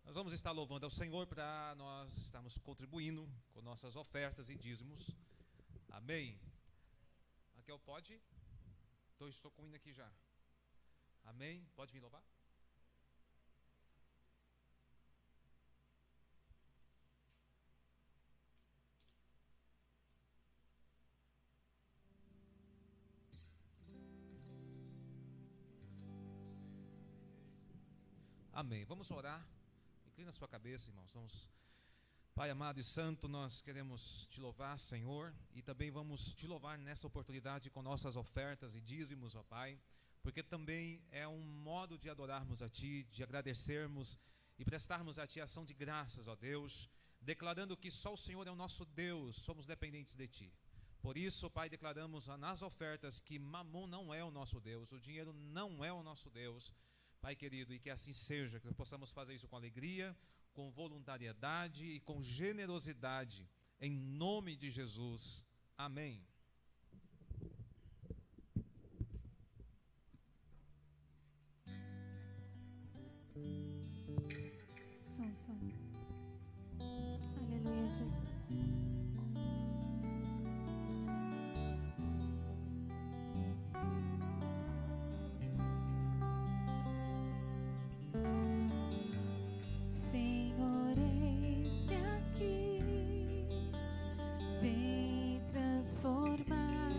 Nós vamos estar louvando ao Senhor para nós estarmos contribuindo com nossas ofertas e dízimos. Amém. Raquel, pode? Estou com o hino aqui já. Amém. Pode vir louvar? Amém. Vamos orar. Inclina a sua cabeça, irmãos. Vamos. Pai amado e santo, nós queremos te louvar, Senhor, e também vamos te louvar nessa oportunidade com nossas ofertas e dízimos, ó Pai, porque também é um modo de adorarmos a Ti, de agradecermos e prestarmos a Ti ação de graças, ó Deus, declarando que só o Senhor é o nosso Deus, somos dependentes de Ti. Por isso, Pai, declaramos nas ofertas que Mamon não é o nosso Deus, o dinheiro não é o nosso Deus, Pai querido, e que assim seja, que possamos fazer isso com alegria, com voluntariedade e com generosidade, em nome de Jesus. Amém. Som. Aleluia, Jesus. Senhor, eis-me aqui, vem transformar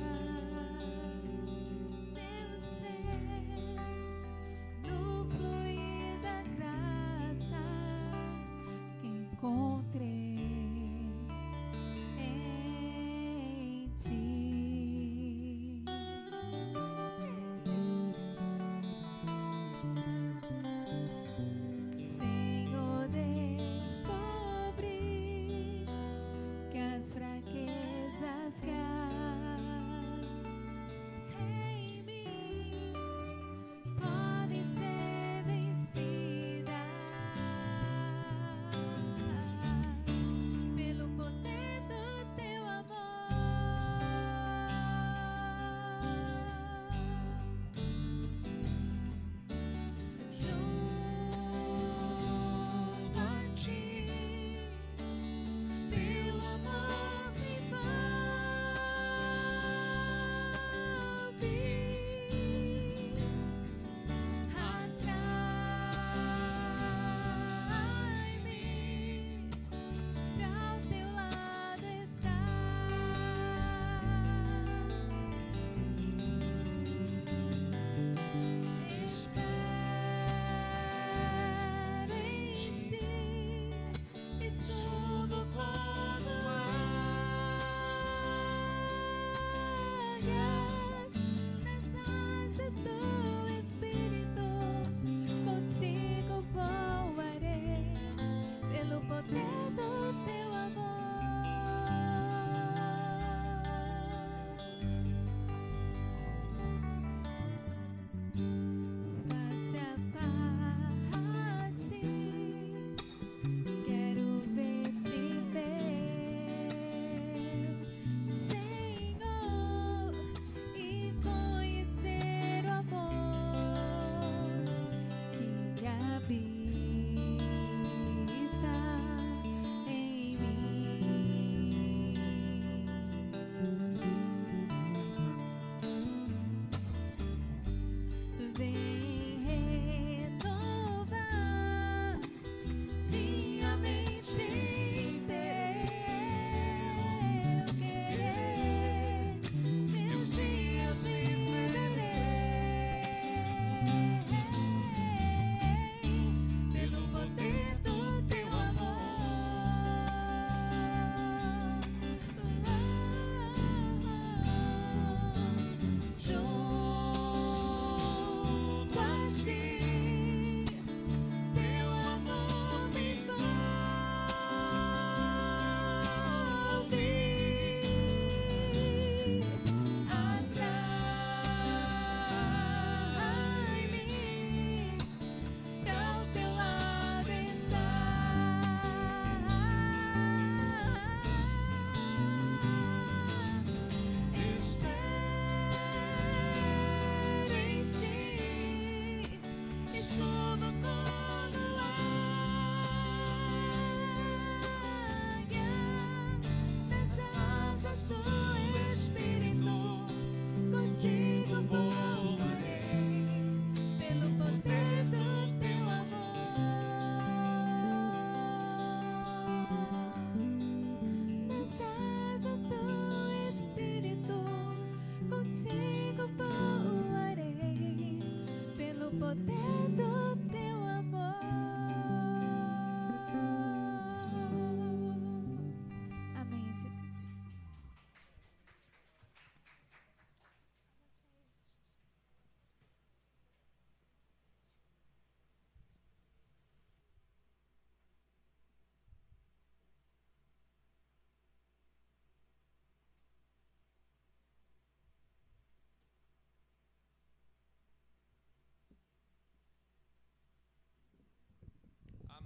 meu ser no fluir da graça que encontrei.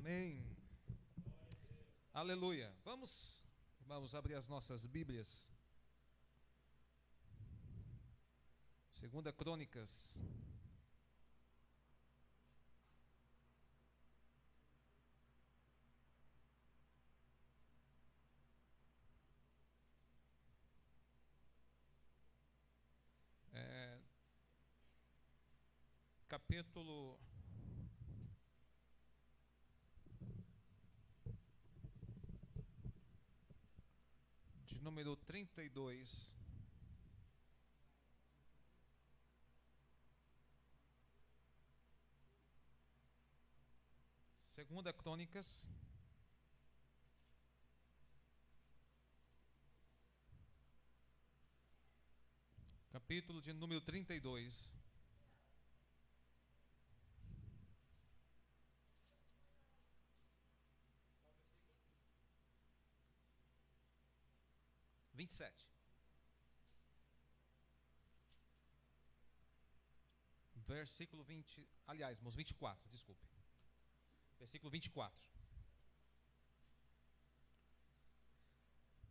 Amém. Aleluia. Vamos abrir as nossas Bíblias. 2 Crônicas. Capítulo de número 32. Segunda Crônicas, capítulo de número 32. Versículo 20, aliás, irmãos, 24, desculpe. Versículo 24.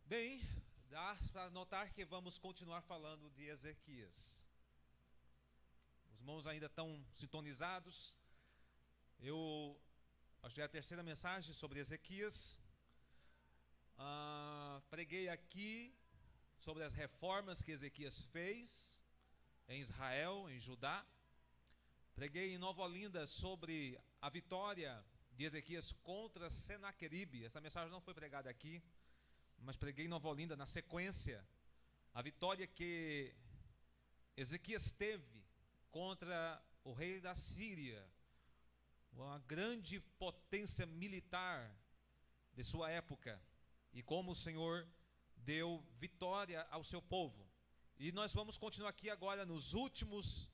Bem, dá para notar que vamos continuar falando de Ezequias. Os irmãos ainda estão sintonizados. Eu acho que é a terceira mensagem sobre Ezequias. Preguei aqui sobre as reformas que Ezequias fez em Israel, em Judá. Preguei em Nova Olinda sobre a vitória de Ezequias contra Senaqueribe. Essa mensagem não foi pregada aqui, mas preguei em Nova Olinda na sequência a vitória que Ezequias teve contra o rei da Síria, uma grande potência militar de sua época, e como o Senhor deu vitória ao seu povo. E nós vamos continuar aqui agora nos últimos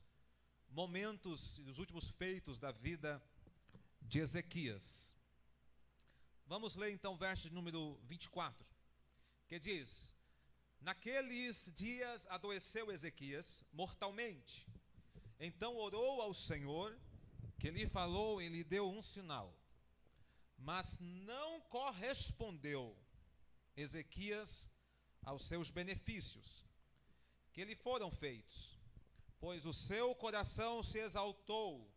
momentos e dos últimos feitos da vida de Ezequias. Vamos ler então o verso de número 24, que diz: Naqueles dias adoeceu Ezequias mortalmente. Então orou ao Senhor, que lhe falou e lhe deu um sinal. Mas não correspondeu Ezequias aos seus benefícios que lhe foram feitos, pois o seu coração se exaltou,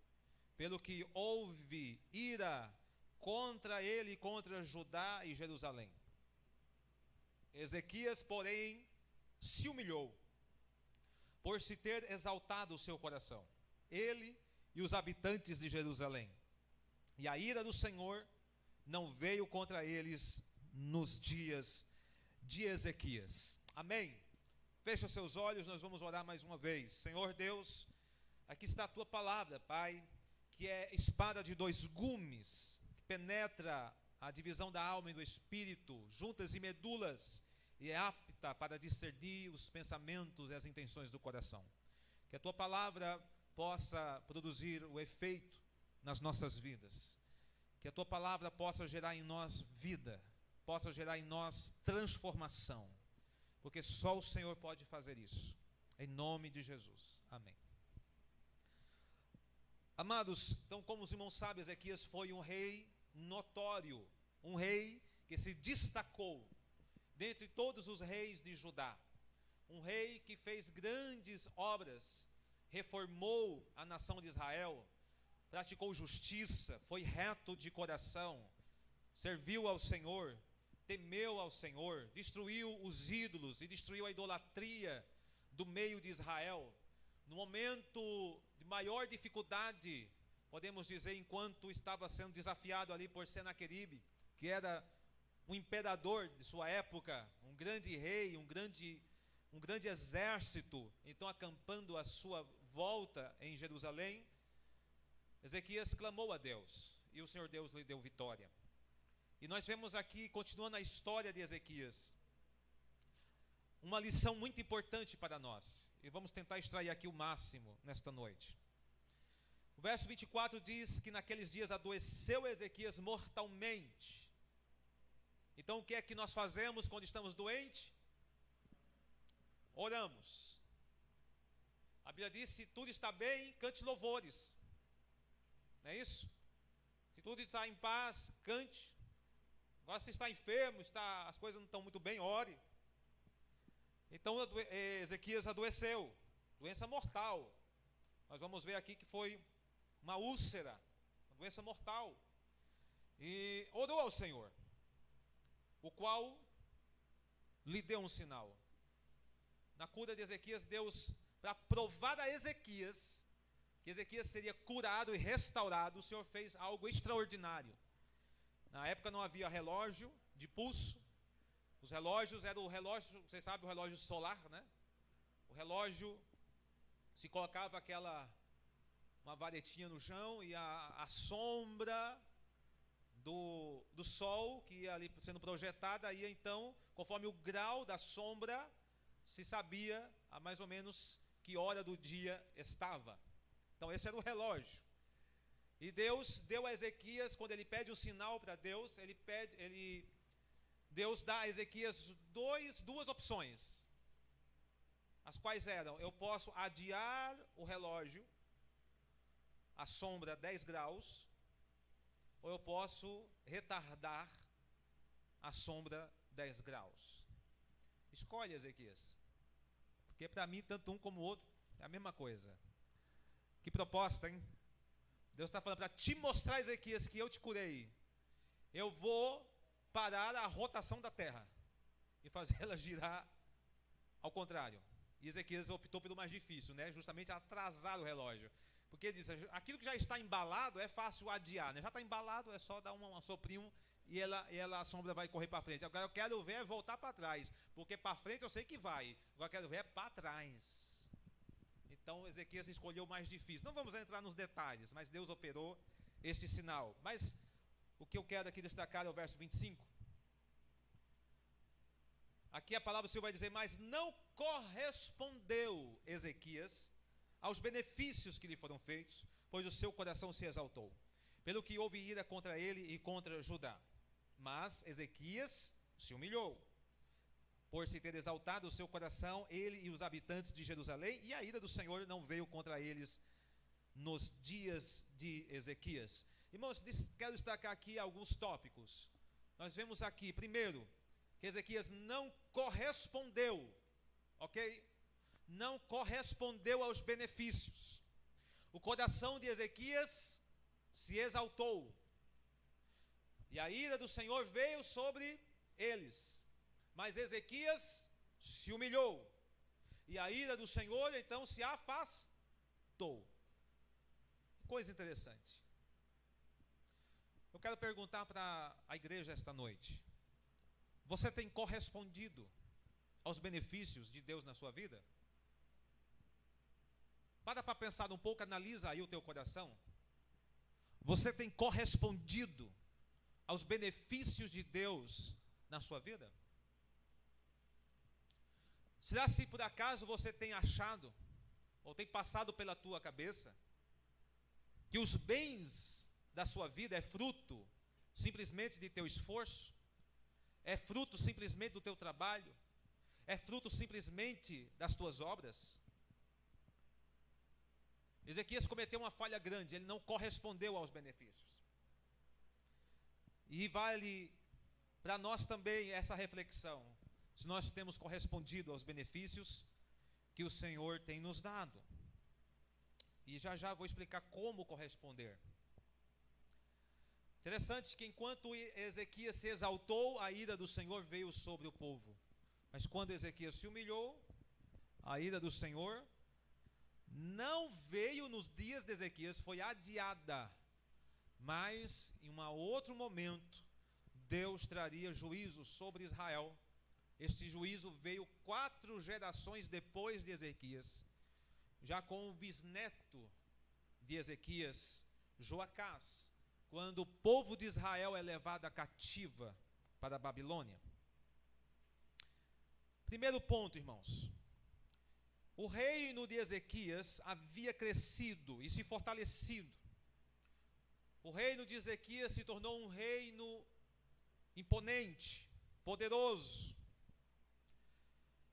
pelo que houve ira contra ele e contra Judá e Jerusalém. Ezequias, porém, se humilhou, por se ter exaltado o seu coração, ele e os habitantes de Jerusalém. E a ira do Senhor não veio contra eles nos dias de Ezequias. Amém. Feche os seus olhos, nós vamos orar mais uma vez. Senhor Deus, aqui está a tua palavra, Pai, que é espada de dois gumes, que penetra a divisão da alma e do espírito, juntas e medulas, e é apta para discernir os pensamentos e as intenções do coração. Que a tua palavra possa produzir o efeito nas nossas vidas. Que a tua palavra possa gerar em nós vida, possa gerar em nós transformação, porque só o Senhor pode fazer isso. Em nome de Jesus. Amém. Amados, então, como os irmãos sabem, Ezequias foi um rei notório, um rei que se destacou dentre todos os reis de Judá, um rei que fez grandes obras, reformou a nação de Israel, praticou justiça, foi reto de coração, serviu ao Senhor, temeu ao Senhor, destruiu os ídolos e destruiu a idolatria do meio de Israel. No momento de maior dificuldade, podemos dizer, enquanto estava sendo desafiado ali por Senaqueribe, que era um imperador de sua época, um grande rei, um grande exército, então acampando à sua volta em Jerusalém, Ezequias clamou a Deus, e o Senhor Deus lhe deu vitória. E nós vemos aqui, continuando a história de Ezequias, uma lição muito importante para nós, e vamos tentar extrair aqui o máximo nesta noite. O verso 24 diz que naqueles dias adoeceu Ezequias mortalmente. Então o que é que nós fazemos quando estamos doentes? Oramos. A Bíblia diz: se tudo está bem, cante louvores. Não é isso? Se tudo está em paz, cante. Agora se está enfermo, as coisas não estão muito bem, ore. Então Ezequias adoeceu, doença mortal. Nós vamos ver aqui que foi uma úlcera, uma doença mortal. E orou ao Senhor, o qual lhe deu um sinal. Na cura de Ezequias, Deus, para provar a Ezequias que Ezequias seria curado e restaurado, o Senhor fez algo extraordinário. Na época não havia relógio de pulso. Os relógios eram o relógio, vocês sabem, o relógio solar, né? O relógio, se colocava uma varetinha no chão e a sombra do sol que ia ali sendo projetada, ia então, conforme o grau da sombra, se sabia a mais ou menos que hora do dia estava. Então esse era o relógio. E Deus deu a Ezequias, quando ele pede o sinal para Deus, Deus dá a Ezequias duas opções, as quais eram: eu posso adiar o relógio, a sombra 10 graus, ou eu posso retardar a sombra 10 graus. Escolhe, Ezequias, porque para mim tanto um como o outro é a mesma coisa. Que proposta, hein? Deus está falando para te mostrar, Ezequias, que eu te curei. Eu vou parar a rotação da terra e fazer ela girar ao contrário. E Ezequias optou pelo mais difícil, né? Justamente atrasar o relógio. Porque ele diz, aquilo que já está embalado é fácil adiar, né? Já está embalado, é só dar um soprinho e a sombra vai correr para frente. Agora eu quero ver é voltar para trás, porque para frente eu sei que vai. Agora eu quero ver é para trás. Então Ezequias escolheu o mais difícil. Não vamos entrar nos detalhes, mas Deus operou este sinal. Mas o que eu quero aqui destacar é o verso 25. Aqui a palavra do Senhor vai dizer: mas não correspondeu Ezequias aos benefícios que lhe foram feitos, pois o seu coração se exaltou, pelo que houve ira contra ele e contra Judá. Mas Ezequias se humilhou, por se ter exaltado o seu coração, ele e os habitantes de Jerusalém, e a ira do Senhor não veio contra eles nos dias de Ezequias. Irmãos, quero destacar aqui alguns tópicos. Nós vemos aqui, primeiro, que Ezequias não correspondeu, ok? Não correspondeu aos benefícios. O coração de Ezequias se exaltou, e a ira do Senhor veio sobre eles. Mas Ezequias se humilhou, e a ira do Senhor então se afastou. Coisa interessante. Eu quero perguntar para a igreja esta noite: você tem correspondido aos benefícios de Deus na sua vida? Para pensar um pouco, analisa aí o teu coração. Você tem correspondido aos benefícios de Deus na sua vida? Será se por acaso você tem achado, ou tem passado pela tua cabeça, que os bens da sua vida é fruto simplesmente de teu esforço? É fruto simplesmente do teu trabalho? É fruto simplesmente das tuas obras? Ezequias cometeu uma falha grande, ele não correspondeu aos benefícios. E vale para nós também essa reflexão, se nós temos correspondido aos benefícios que o Senhor tem nos dado. E já vou explicar como corresponder. Interessante que enquanto Ezequias se exaltou, a ira do Senhor veio sobre o povo. Mas quando Ezequias se humilhou, a ira do Senhor não veio nos dias de Ezequias, foi adiada. Mas em um outro momento, Deus traria juízo sobre Israel. Este juízo veio 4 gerações depois de Ezequias, já com o bisneto de Ezequias, Joacás, quando o povo de Israel é levado a cativa para a Babilônia. Primeiro ponto, irmãos. O reino de Ezequias havia crescido e se fortalecido. O reino de Ezequias se tornou um reino imponente, poderoso.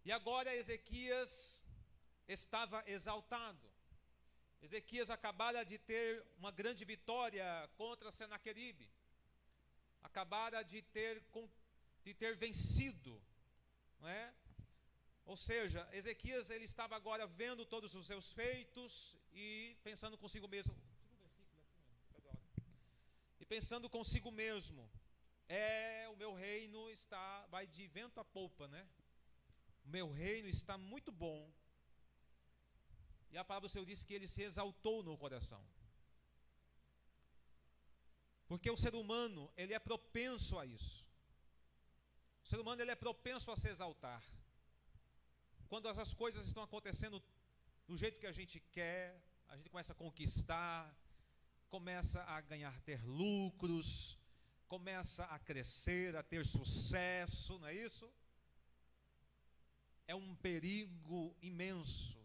E agora Ezequias estava exaltado. Ezequias acabara de ter uma grande vitória contra Senaqueribe. Acabara de ter vencido, não é? Ou seja, Ezequias ele estava agora vendo todos os seus feitos e pensando consigo mesmo. E pensando consigo mesmo, o meu reino vai de vento a polpa, né? O meu reino está muito bom. E a palavra do Senhor diz que ele se exaltou no coração. Porque o ser humano, ele é propenso a isso. O ser humano, ele é propenso a se exaltar. Quando as coisas estão acontecendo do jeito que a gente quer, a gente começa a conquistar, começa a ter lucros, começa a crescer, a ter sucesso, não é isso? É um perigo imenso.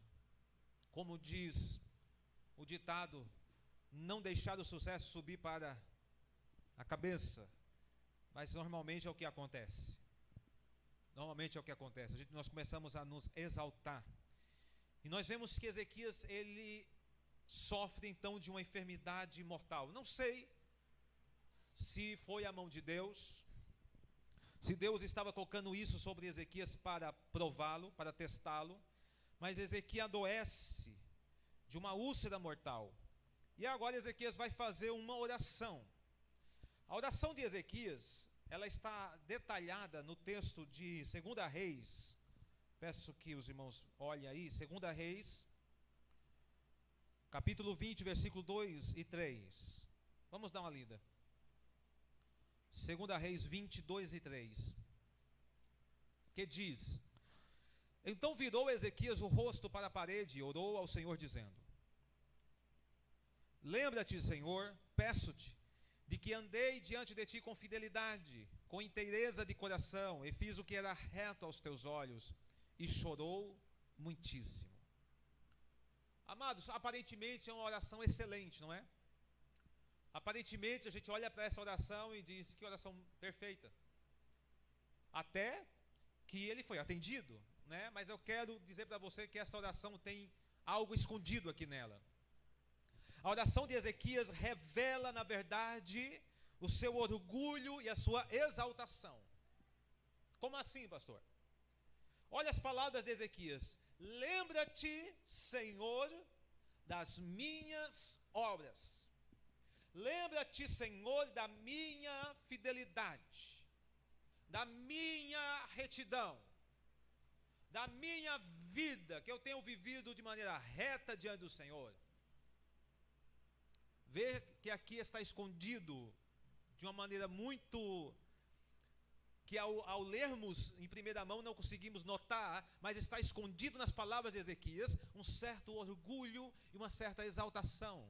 Como diz o ditado, não deixar o sucesso subir para a cabeça. Mas normalmente é o que acontece. Normalmente é o que acontece. Nós começamos a nos exaltar. E nós vemos que Ezequias, ele sofre então de uma enfermidade mortal. Não sei se foi a mão de Deus, se Deus estava colocando isso sobre Ezequias para prová-lo, para testá-lo. Mas Ezequias adoece de uma úlcera mortal. E agora Ezequias vai fazer uma oração. A oração de Ezequias, ela está detalhada no texto de 2 Reis. Peço que os irmãos olhem aí, 2 Reis, capítulo 20, versículo 2 e 3. Vamos dar uma lida. 2 Reis 20, 2 e 3. Que diz: Então virou Ezequias o rosto para a parede e orou ao Senhor dizendo: Lembra-te, Senhor, peço-te, de que andei diante de ti com fidelidade, com inteireza de coração, e fiz o que era reto aos teus olhos, e chorou muitíssimo. Amados, aparentemente é uma oração excelente, não é? Aparentemente a gente olha para essa oração e diz: que oração perfeita. Até que ele foi atendido, né? Mas eu quero dizer para você que essa oração tem algo escondido aqui nela. A oração de Ezequias revela, na verdade, o seu orgulho e a sua exaltação. Como assim, pastor? Olha as palavras de Ezequias: Lembra-te, Senhor, das minhas obras. Lembra-te, Senhor, da minha fidelidade, da minha retidão, da minha vida, que eu tenho vivido de maneira reta diante do Senhor. Vê que aqui está escondido de uma maneira muito, que ao lermos em primeira mão não conseguimos notar, mas está escondido nas palavras de Ezequias um certo orgulho e uma certa exaltação.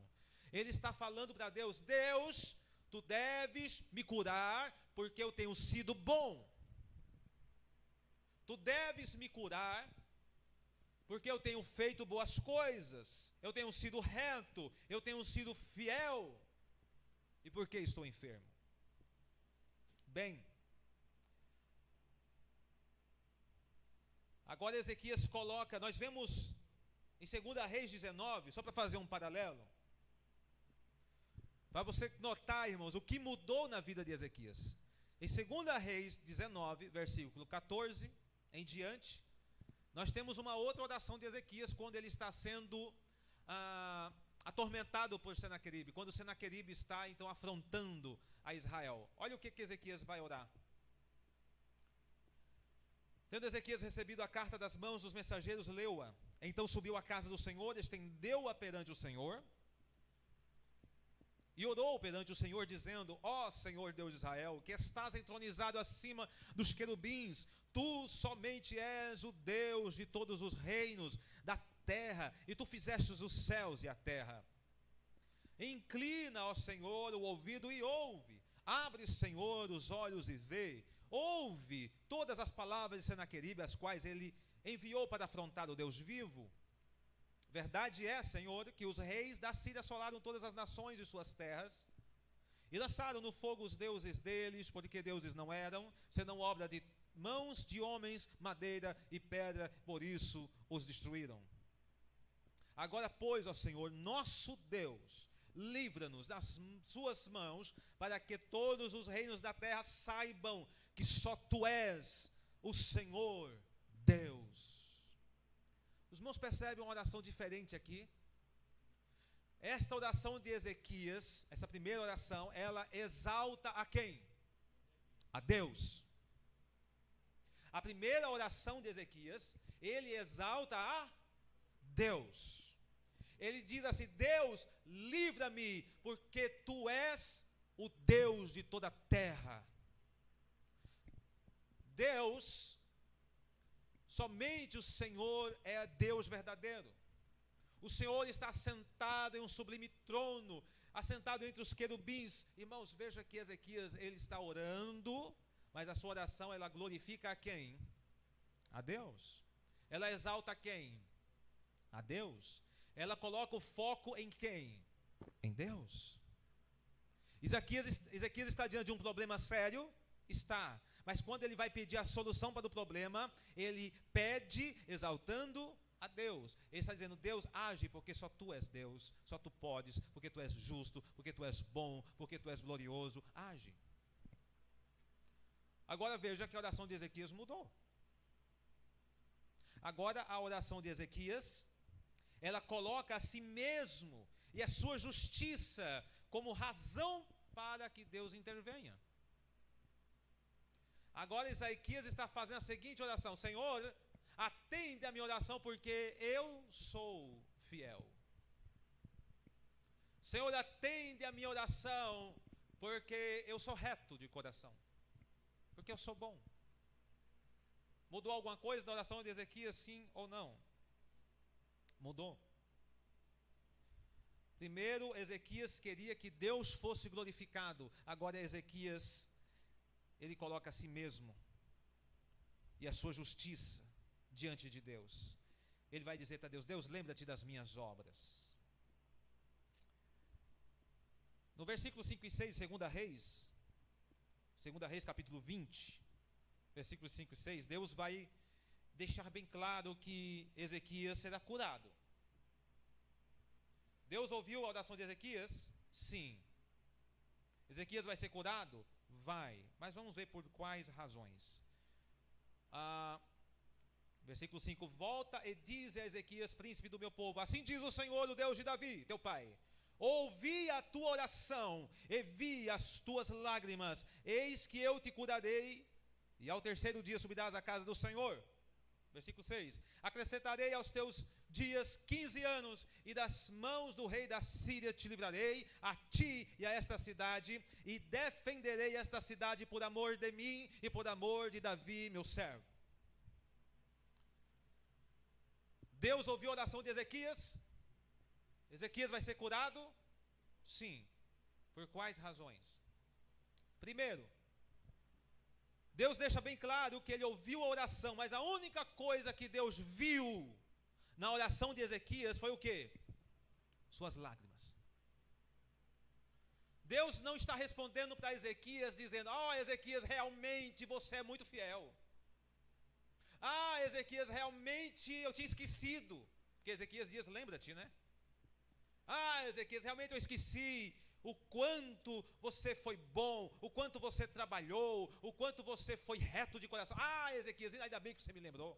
Ele está falando para Deus: Deus, tu deves me curar porque eu tenho sido bom. Tu deves me curar porque eu tenho feito boas coisas, eu tenho sido reto, eu tenho sido fiel. E por que estou enfermo? Bem, agora Ezequias coloca, nós vemos em 2 Reis 19, só para fazer um paralelo, para você notar, irmãos, o que mudou na vida de Ezequias. Em 2 Reis 19, versículo 14 em diante, nós temos uma outra oração de Ezequias quando ele está sendo atormentado por Senaqueribe, quando Senaqueribe está então afrontando a Israel. Olha o que Ezequias vai orar. Tendo Ezequias recebido a carta das mãos dos mensageiros, leu-a. Então subiu à casa do Senhor, estendeu-a perante o Senhor, e orou perante o Senhor, dizendo: Ó Senhor Deus de Israel, que estás entronizado acima dos querubins, tu somente és o Deus de todos os reinos da terra, e tu fizestes os céus e a terra. Inclina, ó Senhor, o ouvido e ouve. Abre, Senhor, os olhos e vê. Ouve todas as palavras de Senaqueribe, as quais ele enviou para afrontar o Deus vivo. Verdade é, Senhor, que os reis da Síria assolaram todas as nações de suas terras, e lançaram no fogo os deuses deles, porque deuses não eram, senão obra de mãos de homens, madeira e pedra, por isso os destruíram. Agora, pois, ó Senhor, nosso Deus, livra-nos das suas mãos, para que todos os reinos da terra saibam que só Tu és o Senhor Deus. Os irmãos percebem uma oração diferente aqui? Esta oração de Ezequias, essa primeira oração, ela exalta a quem? A Deus. A primeira oração de Ezequias, ele exalta a Deus. Ele diz assim: Deus, livra-me, porque Tu és o Deus de toda a terra. Deus, somente o Senhor é Deus verdadeiro. O Senhor está sentado em um sublime trono, assentado entre os querubins. Irmãos, veja que Ezequias, ele está orando, mas a sua oração, ela glorifica a quem? A Deus. Ela exalta a quem? A Deus. Ela coloca o foco em quem? Em Deus. Ezequias está diante de um problema sério? Está. Mas quando ele vai pedir a solução para o problema, ele pede exaltando a Deus. Ele está dizendo: Deus, age, porque só Tu és Deus, só Tu podes, porque Tu és justo, porque Tu és bom, porque Tu és glorioso. Age. Agora veja que a oração de Ezequias mudou. Agora a oração de Ezequias, ela coloca a si mesmo e a sua justiça como razão para que Deus intervenha. Agora Ezequias está fazendo a seguinte oração: Senhor, atende a minha oração, porque eu sou fiel. Senhor, atende a minha oração, porque eu sou reto de coração, porque eu sou bom. Mudou alguma coisa na oração de Ezequias, sim ou não? Mudou. Primeiro, Ezequias queria que Deus fosse glorificado. Agora Ezequias, ele coloca a si mesmo e a sua justiça diante de Deus. Ele vai dizer para Deus: Deus, lembra-te das minhas obras. No versículo 5 e 6 de 2 Reis capítulo 20, versículos 5 e 6, Deus vai deixar bem claro que Ezequias será curado. Deus ouviu a oração de Ezequias? Sim. Ezequias vai ser curado? Vai. Mas vamos ver por quais razões. Versículo 5: Volta e diz a Ezequias, príncipe do meu povo: assim diz o Senhor, o Deus de Davi, teu pai: ouvi a tua oração e vi as tuas lágrimas, eis que eu te curarei, e ao terceiro dia subirás à casa do Senhor. Versículo 6: acrescentarei aos teus dias 15 anos, e das mãos do rei da Síria te livrarei, a ti e a esta cidade, e defenderei esta cidade por amor de mim e por amor de Davi, meu servo. Deus ouviu a oração de Ezequias? Ezequias vai ser curado? Sim. Por quais razões? Primeiro, Deus deixa bem claro que ele ouviu a oração, mas a única coisa que Deus viu na oração de Ezequias foi o quê? Suas lágrimas. Deus não está respondendo para Ezequias dizendo: Ezequias, realmente você é muito fiel. Ezequias, realmente eu tinha esquecido. Porque Ezequias diz: lembra-te, né? Ezequias, realmente eu esqueci o quanto você foi bom, o quanto você trabalhou, o quanto você foi reto de coração. Ezequias, ainda bem que você me lembrou.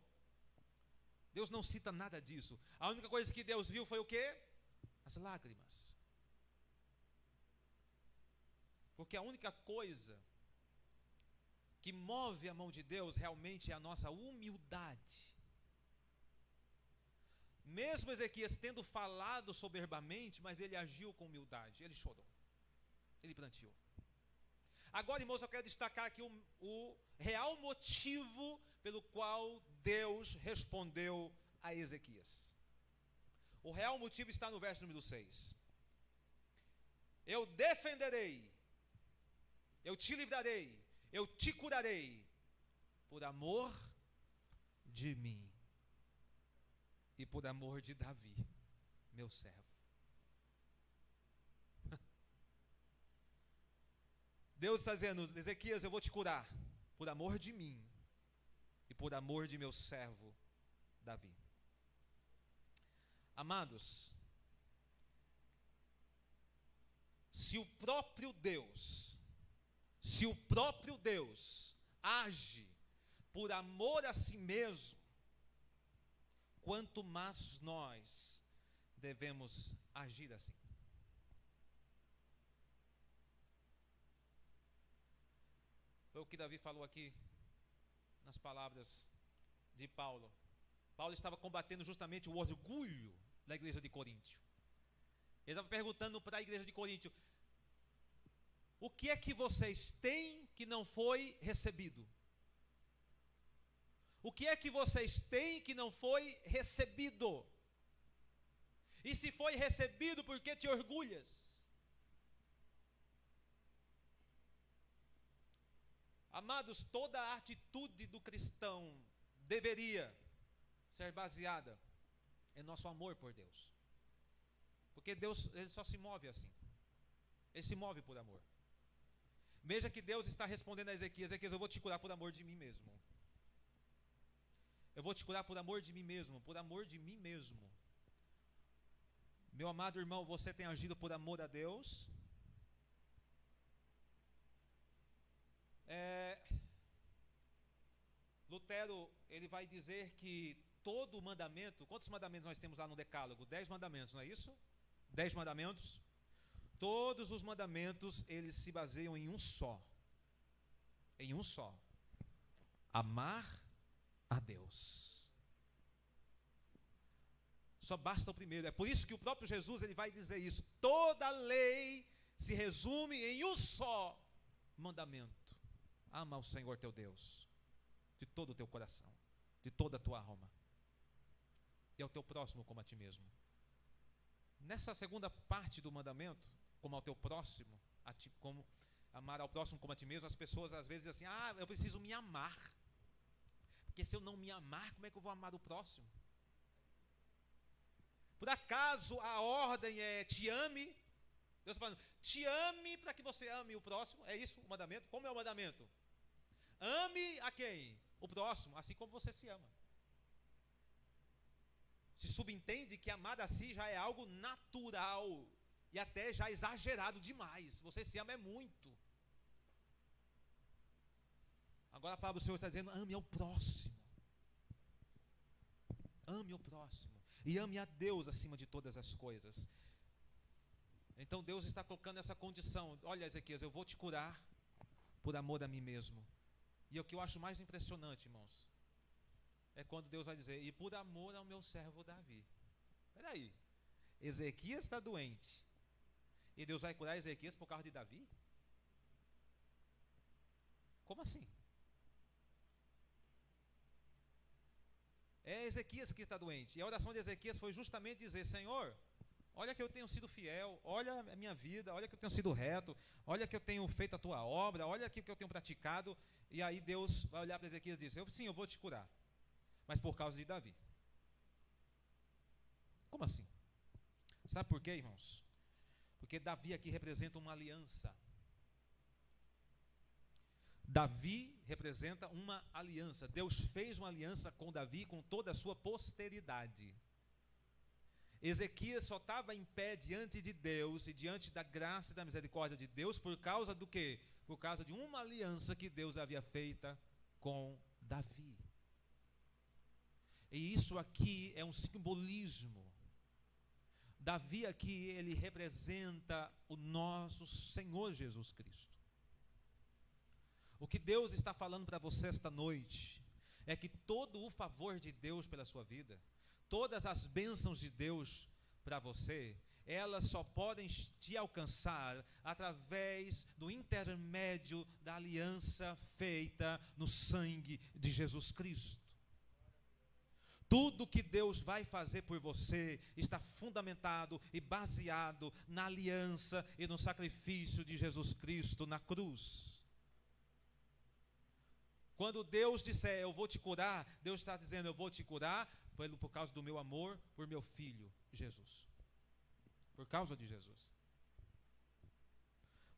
Deus não cita nada disso. A única coisa que Deus viu foi o quê? As lágrimas. Porque a única coisa que move a mão de Deus realmente é a nossa humildade. Mesmo Ezequias tendo falado soberbamente, mas ele agiu com humildade, ele chorou, ele pranteou. Agora, irmãos, eu quero destacar aqui o real motivo pelo qual Deus respondeu a Ezequias. O real motivo está no verso número 6. Eu defenderei, eu te livrarei, eu te curarei, por amor de mim e por amor de Davi, meu servo. Deus está dizendo: Ezequias, eu vou te curar, por amor de mim e por amor de meu servo Davi. Amados, se o próprio Deus age por amor a si mesmo, quanto mais nós devemos agir assim. Foi o que Davi falou aqui nas palavras de Paulo. Paulo estava combatendo justamente o orgulho da igreja de Coríntio. Ele estava perguntando para a igreja de Coríntio: o que é que vocês têm que não foi recebido? O que é que vocês têm que não foi recebido? E se foi recebido, por que te orgulhas? Amados, toda a atitude do cristão deveria ser baseada em nosso amor por Deus. Porque Deus, Ele só se move assim. Ele se move por amor. Veja que Deus está respondendo a Ezequias: Ezequias, eu vou te curar por amor de mim mesmo. Eu vou te curar por amor de mim mesmo, por amor de mim mesmo. Meu amado irmão, você tem agido por amor a Deus? Lutero, ele vai dizer que todo mandamento, quantos mandamentos nós temos lá no Decálogo? 10 mandamentos, não é isso? 10 mandamentos. Todos os mandamentos, eles se baseiam em um só. Em um só. Amar a Deus. Só basta o primeiro. É por isso que o próprio Jesus, ele vai dizer isso. Toda a lei se resume em um só mandamento: ama o Senhor teu Deus de todo o teu coração, de toda a tua alma, e ao teu próximo como a ti mesmo. Nessa segunda parte do mandamento, como ao teu próximo, como amar ao próximo como a ti mesmo, as pessoas às vezes dizem assim: eu preciso me amar, porque se eu não me amar, como é que eu vou amar o próximo? Por acaso a ordem é: te ame? Deus está falando: te ame para que você ame o próximo. É isso o mandamento? Como é o mandamento? Ame a quem? O próximo, assim como você se ama. Se subentende que amar a si já é algo natural e até já exagerado demais. Você se ama é muito. Agora a palavra do Senhor está dizendo: ame ao próximo. Ame ao próximo. E ame a Deus acima de todas as coisas. Então Deus está colocando essa condição: olha, Ezequias, eu vou te curar por amor a mim mesmo. E o que eu acho mais impressionante, irmãos, é quando Deus vai dizer: e por amor ao meu servo Davi. Espera aí, Ezequias está doente e Deus vai curar Ezequias por causa de Davi? Como assim? É Ezequias que está doente, e a oração de Ezequias foi justamente dizer: Senhor, olha que eu tenho sido fiel, olha a minha vida, olha que eu tenho sido reto, olha que eu tenho feito a tua obra, olha aqui que eu tenho praticado. E aí Deus vai olhar para Ezequias e dizer: sim, eu vou te curar, mas por causa de Davi. Como assim? Sabe por quê, irmãos? Porque Davi aqui representa uma aliança. Davi representa uma aliança. Deus fez uma aliança com Davi, com toda a sua posteridade. Ezequias só estava em pé diante de Deus e diante da graça e da misericórdia de Deus por causa do quê? Por causa de uma aliança que Deus havia feita com Davi. E isso aqui é um simbolismo. Davi aqui, ele representa o nosso Senhor Jesus Cristo. O que Deus está falando para você esta noite é que todo o favor de Deus pela sua vida, todas as bênçãos de Deus para você, elas só podem te alcançar através do intermédio da aliança feita no sangue de Jesus Cristo. Tudo que Deus vai fazer por você está fundamentado e baseado na aliança e no sacrifício de Jesus Cristo na cruz. Quando Deus disser: eu vou te curar, Deus está dizendo: eu vou te curar por causa do meu amor por meu filho Jesus. Por causa de Jesus.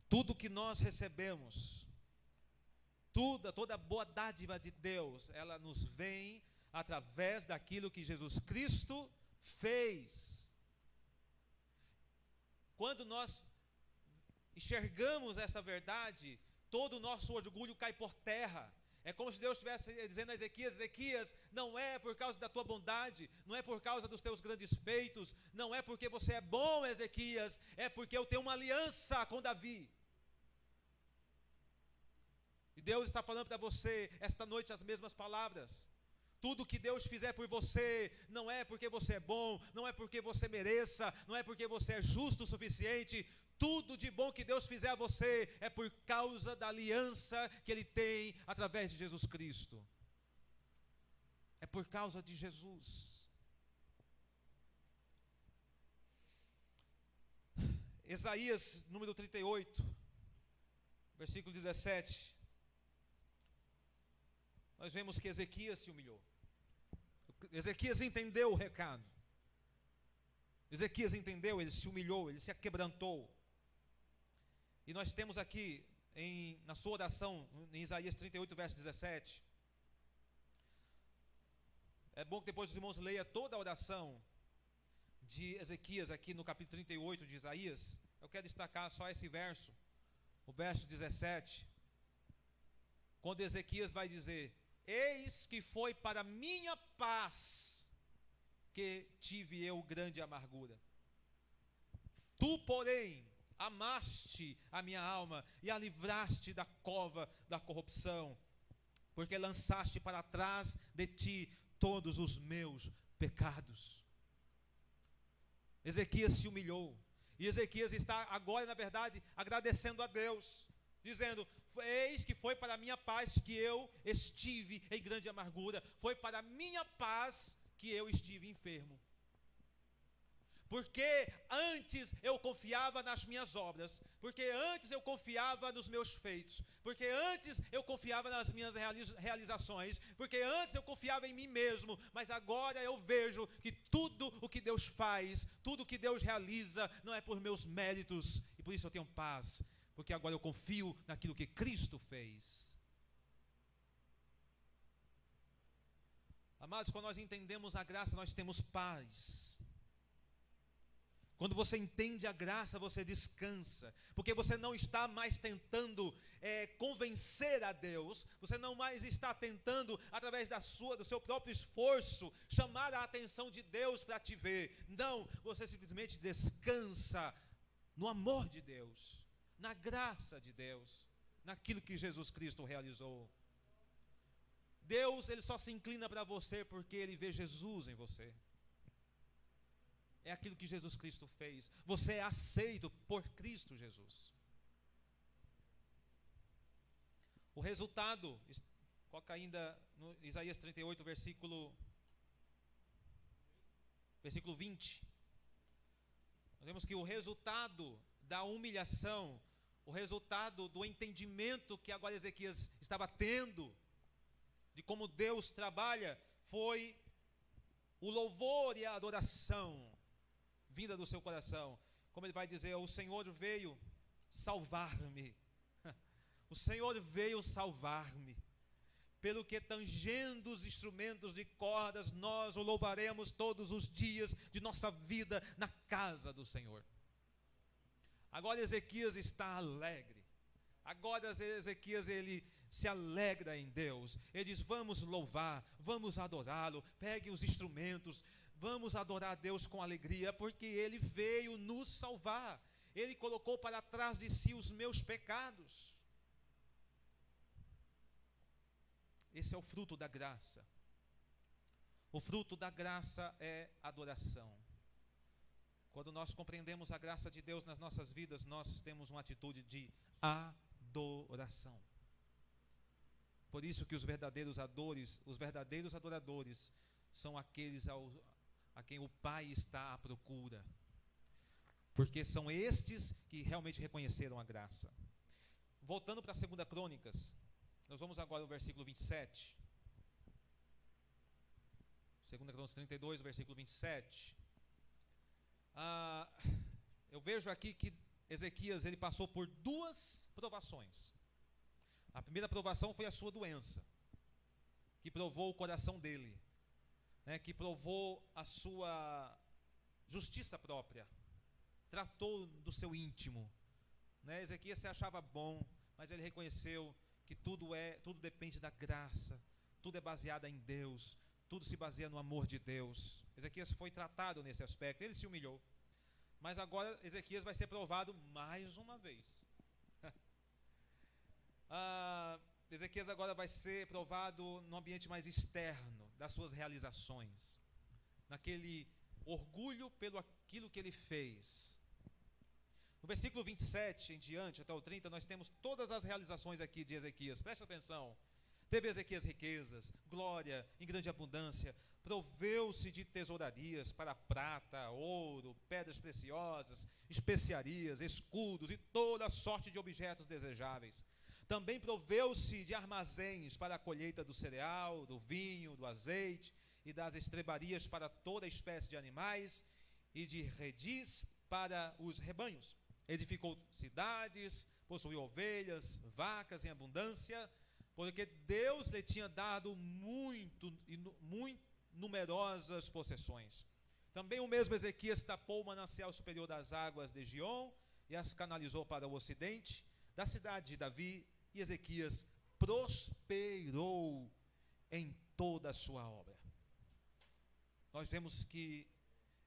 Tudo que nós recebemos, toda boa dádiva de Deus, ela nos vem através daquilo que Jesus Cristo fez. Quando nós enxergamos esta verdade, todo o nosso orgulho cai por terra. É como se Deus estivesse dizendo a Ezequias: Ezequias, não é por causa da tua bondade, não é por causa dos teus grandes feitos, não é porque você é bom, Ezequias, é porque eu tenho uma aliança com Davi. E Deus está falando para você esta noite as mesmas palavras. Tudo que Deus fizer por você, não é porque você é bom, não é porque você mereça, não é porque você é justo o suficiente. Tudo de bom que Deus fizer a você é por causa da aliança que Ele tem através de Jesus Cristo. É por causa de Jesus. Isaías, número 38, versículo 17. Nós vemos que Ezequias se humilhou. Ezequias entendeu o recado. Ezequias entendeu, ele se humilhou, ele se aquebrantou. E nós temos aqui, na sua oração, em Isaías 38, verso 17. É bom que depois os irmãos leiam toda a oração de Ezequias aqui no capítulo 38 de Isaías. Eu quero destacar só esse verso, o verso 17. Quando Ezequias vai dizer: eis que foi para minha paz que tive eu grande amargura. Tu, porém, amaste a minha alma e a livraste da cova da corrupção, porque lançaste para trás de ti todos os meus pecados. Ezequias se humilhou. E Ezequias está agora, na verdade, agradecendo a Deus, dizendo: eis que foi para a minha paz que eu estive em grande amargura. Foi para a minha paz que eu estive enfermo. Porque antes eu confiava nas minhas obras, porque antes eu confiava nos meus feitos, porque antes eu confiava nas minhas realizações, porque antes eu confiava em mim mesmo, mas agora eu vejo que tudo o que Deus faz, tudo o que Deus realiza, não é por meus méritos, e por isso eu tenho paz, porque agora eu confio naquilo que Cristo fez. Amados, quando nós entendemos a graça, nós temos paz. Quando você entende a graça, você descansa, porque você não está mais tentando convencer a Deus, você não mais está tentando, através do seu próprio esforço, chamar a atenção de Deus para te ver. Não, você simplesmente descansa no amor de Deus, na graça de Deus, naquilo que Jesus Cristo realizou. Deus, Ele só se inclina para você porque Ele vê Jesus em você. É aquilo que Jesus Cristo fez. Você é aceito por Cristo Jesus. O resultado, coloca ainda no Isaías 38, versículo 20. Nós vemos que o resultado da humilhação, o resultado do entendimento que agora Ezequias estava tendo, de como Deus trabalha, foi o louvor e a adoração vinda do seu coração. Como ele vai dizer: o Senhor veio salvar-me. O Senhor veio salvar-me. Pelo que, tangendo os instrumentos de cordas, nós o louvaremos todos os dias de nossa vida na casa do Senhor. Agora Ezequias está alegre. Agora Ezequias, ele se alegra em Deus. Ele diz: vamos louvar, vamos adorá-lo. Pegue os instrumentos, vamos adorar a Deus com alegria, porque Ele veio nos salvar. Ele colocou para trás de si os meus pecados. Esse é o fruto da graça. O fruto da graça é adoração. Quando nós compreendemos a graça de Deus nas nossas vidas, nós temos uma atitude de adoração. Por isso que os verdadeiros adoradores são aqueles a quem o Pai está à procura, porque são estes que realmente reconheceram a graça. Voltando para a 2 Crônicas, nós vamos agora ao versículo 27. 2 Crônicas 32, versículo 27. Eu vejo aqui que Ezequias, ele passou por duas provações. A primeira provação foi a sua doença, que provou o coração dele. né, que provou a sua justiça própria, tratou do seu íntimo, né? Ezequias se achava bom, mas ele reconheceu que tudo depende da graça, tudo é baseado em Deus, tudo se baseia no amor de Deus. Ezequias foi tratado nesse aspecto, ele se humilhou. Mas agora Ezequias vai ser provado mais uma vez. Ezequias agora vai ser provado no ambiente mais externo, das suas realizações, naquele orgulho pelo aquilo que ele fez. No versículo 27 em diante, até o 30, nós temos todas as realizações aqui de Ezequias. Preste atenção. Teve Ezequias riquezas, glória em grande abundância, proveu-se de tesourarias para prata, ouro, pedras preciosas, especiarias, escudos e toda sorte de objetos desejáveis. Também proveu-se de armazéns para a colheita do cereal, do vinho, do azeite e das estrebarias para toda espécie de animais e de redis para os rebanhos. Edificou cidades, possuiu ovelhas, vacas em abundância, porque Deus lhe tinha dado muito numerosas possessões. Também o mesmo Ezequias tapou o manancial superior das águas de Gion e as canalizou para o ocidente da cidade de Davi, e Ezequias prosperou em toda a sua obra. Nós vemos que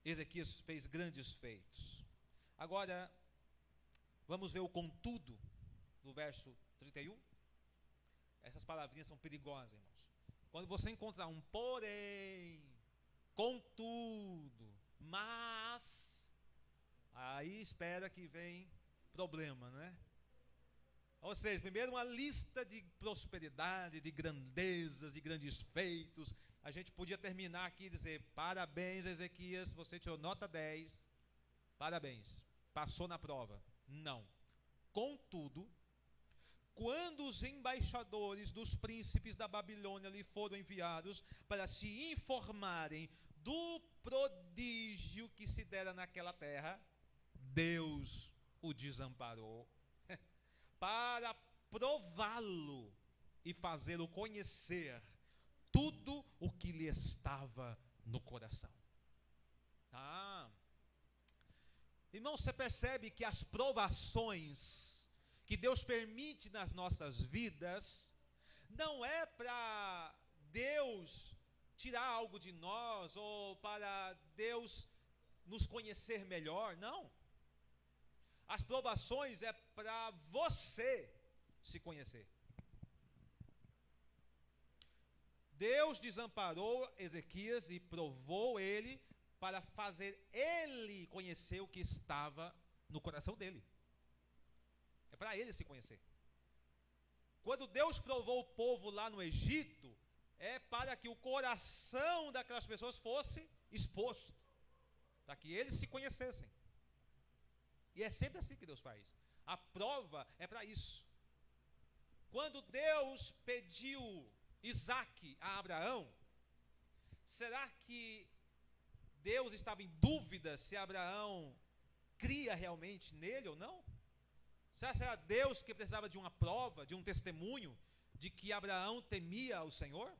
Ezequias fez grandes feitos. Agora, vamos ver o contudo do verso 31. Essas palavrinhas são perigosas, irmãos. Quando você encontrar um porém, contudo, mas, aí espera que vem problema, né? Ou seja, primeiro uma lista de prosperidade, de grandezas, de grandes feitos. A gente podia terminar aqui e dizer: parabéns, Ezequias, você tirou nota 10, parabéns, passou na prova. Não. Contudo, quando os embaixadores dos príncipes da Babilônia lhe foram enviados para se informarem do prodígio que se dera naquela terra, Deus o desamparou para prová-lo e fazê-lo conhecer tudo o que lhe estava no coração. Irmão, você percebe que as provações que Deus permite nas nossas vidas não é para Deus tirar algo de nós ou para Deus nos conhecer melhor, não. As provações é para você se conhecer. Deus desamparou Ezequias e provou ele para fazer ele conhecer o que estava no coração dele. É para ele se conhecer. Quando Deus provou o povo lá no Egito, é para que o coração daquelas pessoas fosse exposto, para que eles se conhecessem. E é sempre assim que Deus faz. A prova é para isso. Quando Deus pediu Isaque a Abraão, será que Deus estava em dúvida se Abraão cria realmente nele ou não? Será que era Deus que precisava de uma prova, de um testemunho, de que Abraão temia ao Senhor?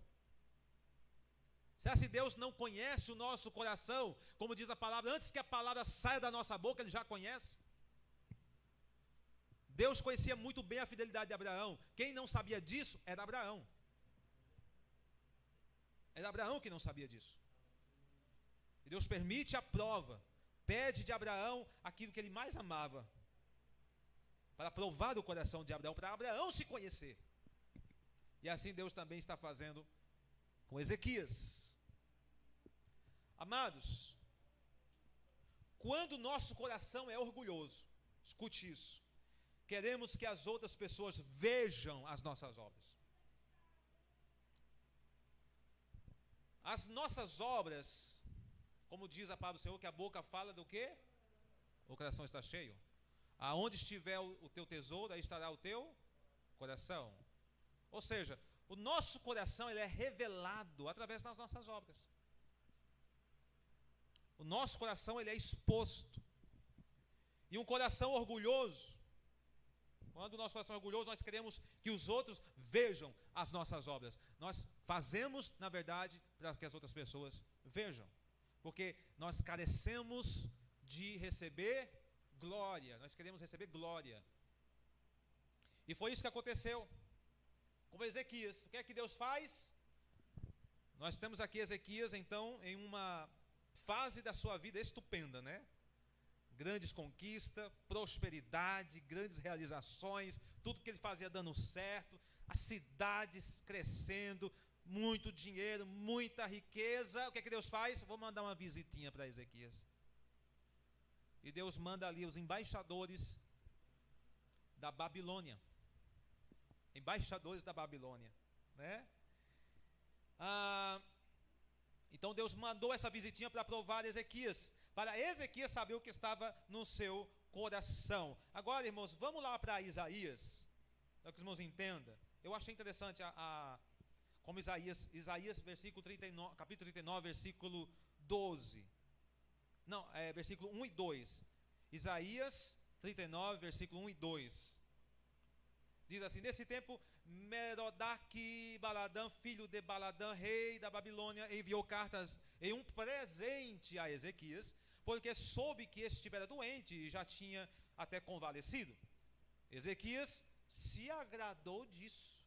Será que Deus não conhece o nosso coração, como diz a palavra, antes que a palavra saia da nossa boca, Ele já conhece? Deus conhecia muito bem a fidelidade de Abraão. Quem não sabia disso era Abraão. Era Abraão que não sabia disso. E Deus permite a prova, pede de Abraão aquilo que ele mais amava, para provar o coração de Abraão, para Abraão se conhecer. E assim Deus também está fazendo com Ezequias. Amados, quando o nosso coração é orgulhoso, escute isso, queremos que as outras pessoas vejam as nossas obras. As nossas obras, como diz a palavra do Senhor, que a boca fala do quê? O coração está cheio. Aonde estiver o teu tesouro, aí estará o teu coração. Ou seja, o nosso coração ele é revelado através das nossas obras. O nosso coração ele é exposto. E um coração orgulhoso Quando o nosso coração é orgulhoso, nós queremos que os outros vejam as nossas obras. Nós fazemos, na verdade, para que as outras pessoas vejam. Porque nós carecemos de receber glória. Nós queremos receber glória. E foi isso que aconteceu com Ezequias. O que é que Deus faz? Nós temos aqui Ezequias, então, em uma fase da sua vida estupenda, né? Grandes conquistas, prosperidade, grandes realizações, tudo que ele fazia dando certo, as cidades crescendo, muito dinheiro, muita riqueza. O que é que Deus faz? Vou mandar uma visitinha para Ezequias. E Deus manda ali os embaixadores da Babilônia. Embaixadores da Babilônia, né? Então Deus mandou essa visitinha para provar Ezequias, para Ezequias saber o que estava no seu coração. Agora, irmãos, vamos lá para Isaías, para que os irmãos entendam. Eu achei interessante como Isaías versículo 39, capítulo 39, versículo 12. Não, versículo 1 e 2. Isaías 39, versículo 1 e 2. Diz assim: nesse tempo, Merodach Baladã, filho de Baladã, rei da Babilônia, enviou cartas em um presente a Ezequias, porque soube que estivera doente e já tinha até convalescido. Ezequias se agradou disso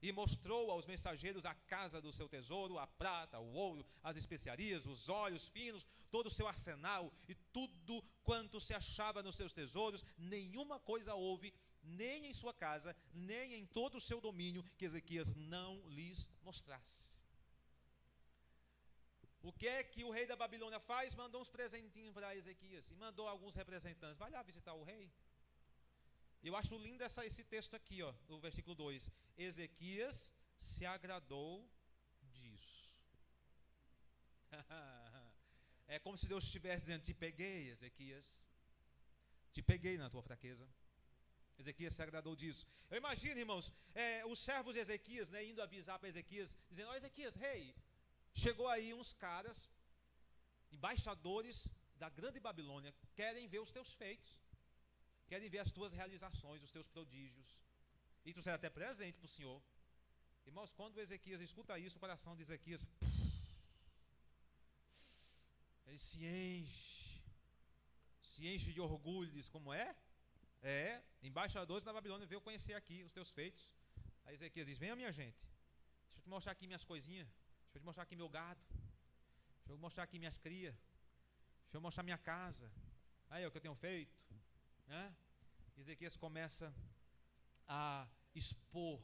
e mostrou aos mensageiros a casa do seu tesouro, a prata, o ouro, as especiarias, os óleos finos, todo o seu arsenal e tudo quanto se achava nos seus tesouros. Nenhuma coisa houve, nem em sua casa, nem em todo o seu domínio, que Ezequias não lhes mostrasse. O que é que o rei da Babilônia faz? Mandou uns presentinhos para Ezequias e mandou alguns representantes. Vai lá visitar o rei. Eu acho lindo esse texto aqui, ó, do versículo 2. Ezequias se agradou disso. É como se Deus estivesse dizendo: te peguei, Ezequias. Te peguei na tua fraqueza. Ezequias se agradou disso. Eu imagino, irmãos, os servos de Ezequias, né, indo avisar para Ezequias, dizendo: ó, Ezequias, rei, chegou aí uns caras, embaixadores da grande Babilônia, querem ver os teus feitos, querem ver as tuas realizações, os teus prodígios, e trouxeram até presente para o Senhor. Irmãos, quando Ezequias escuta isso, o coração de Ezequias, ele se enche de orgulho, diz: como é? Embaixadores da Babilônia veio conhecer aqui os teus feitos. Aí Ezequias diz: venha, minha gente, deixa eu te mostrar aqui minhas coisinhas, deixa eu te mostrar aqui meu gado, deixa eu mostrar aqui minhas crias, deixa eu mostrar minha casa, aí é o que eu tenho feito, né? Ezequias começa a expor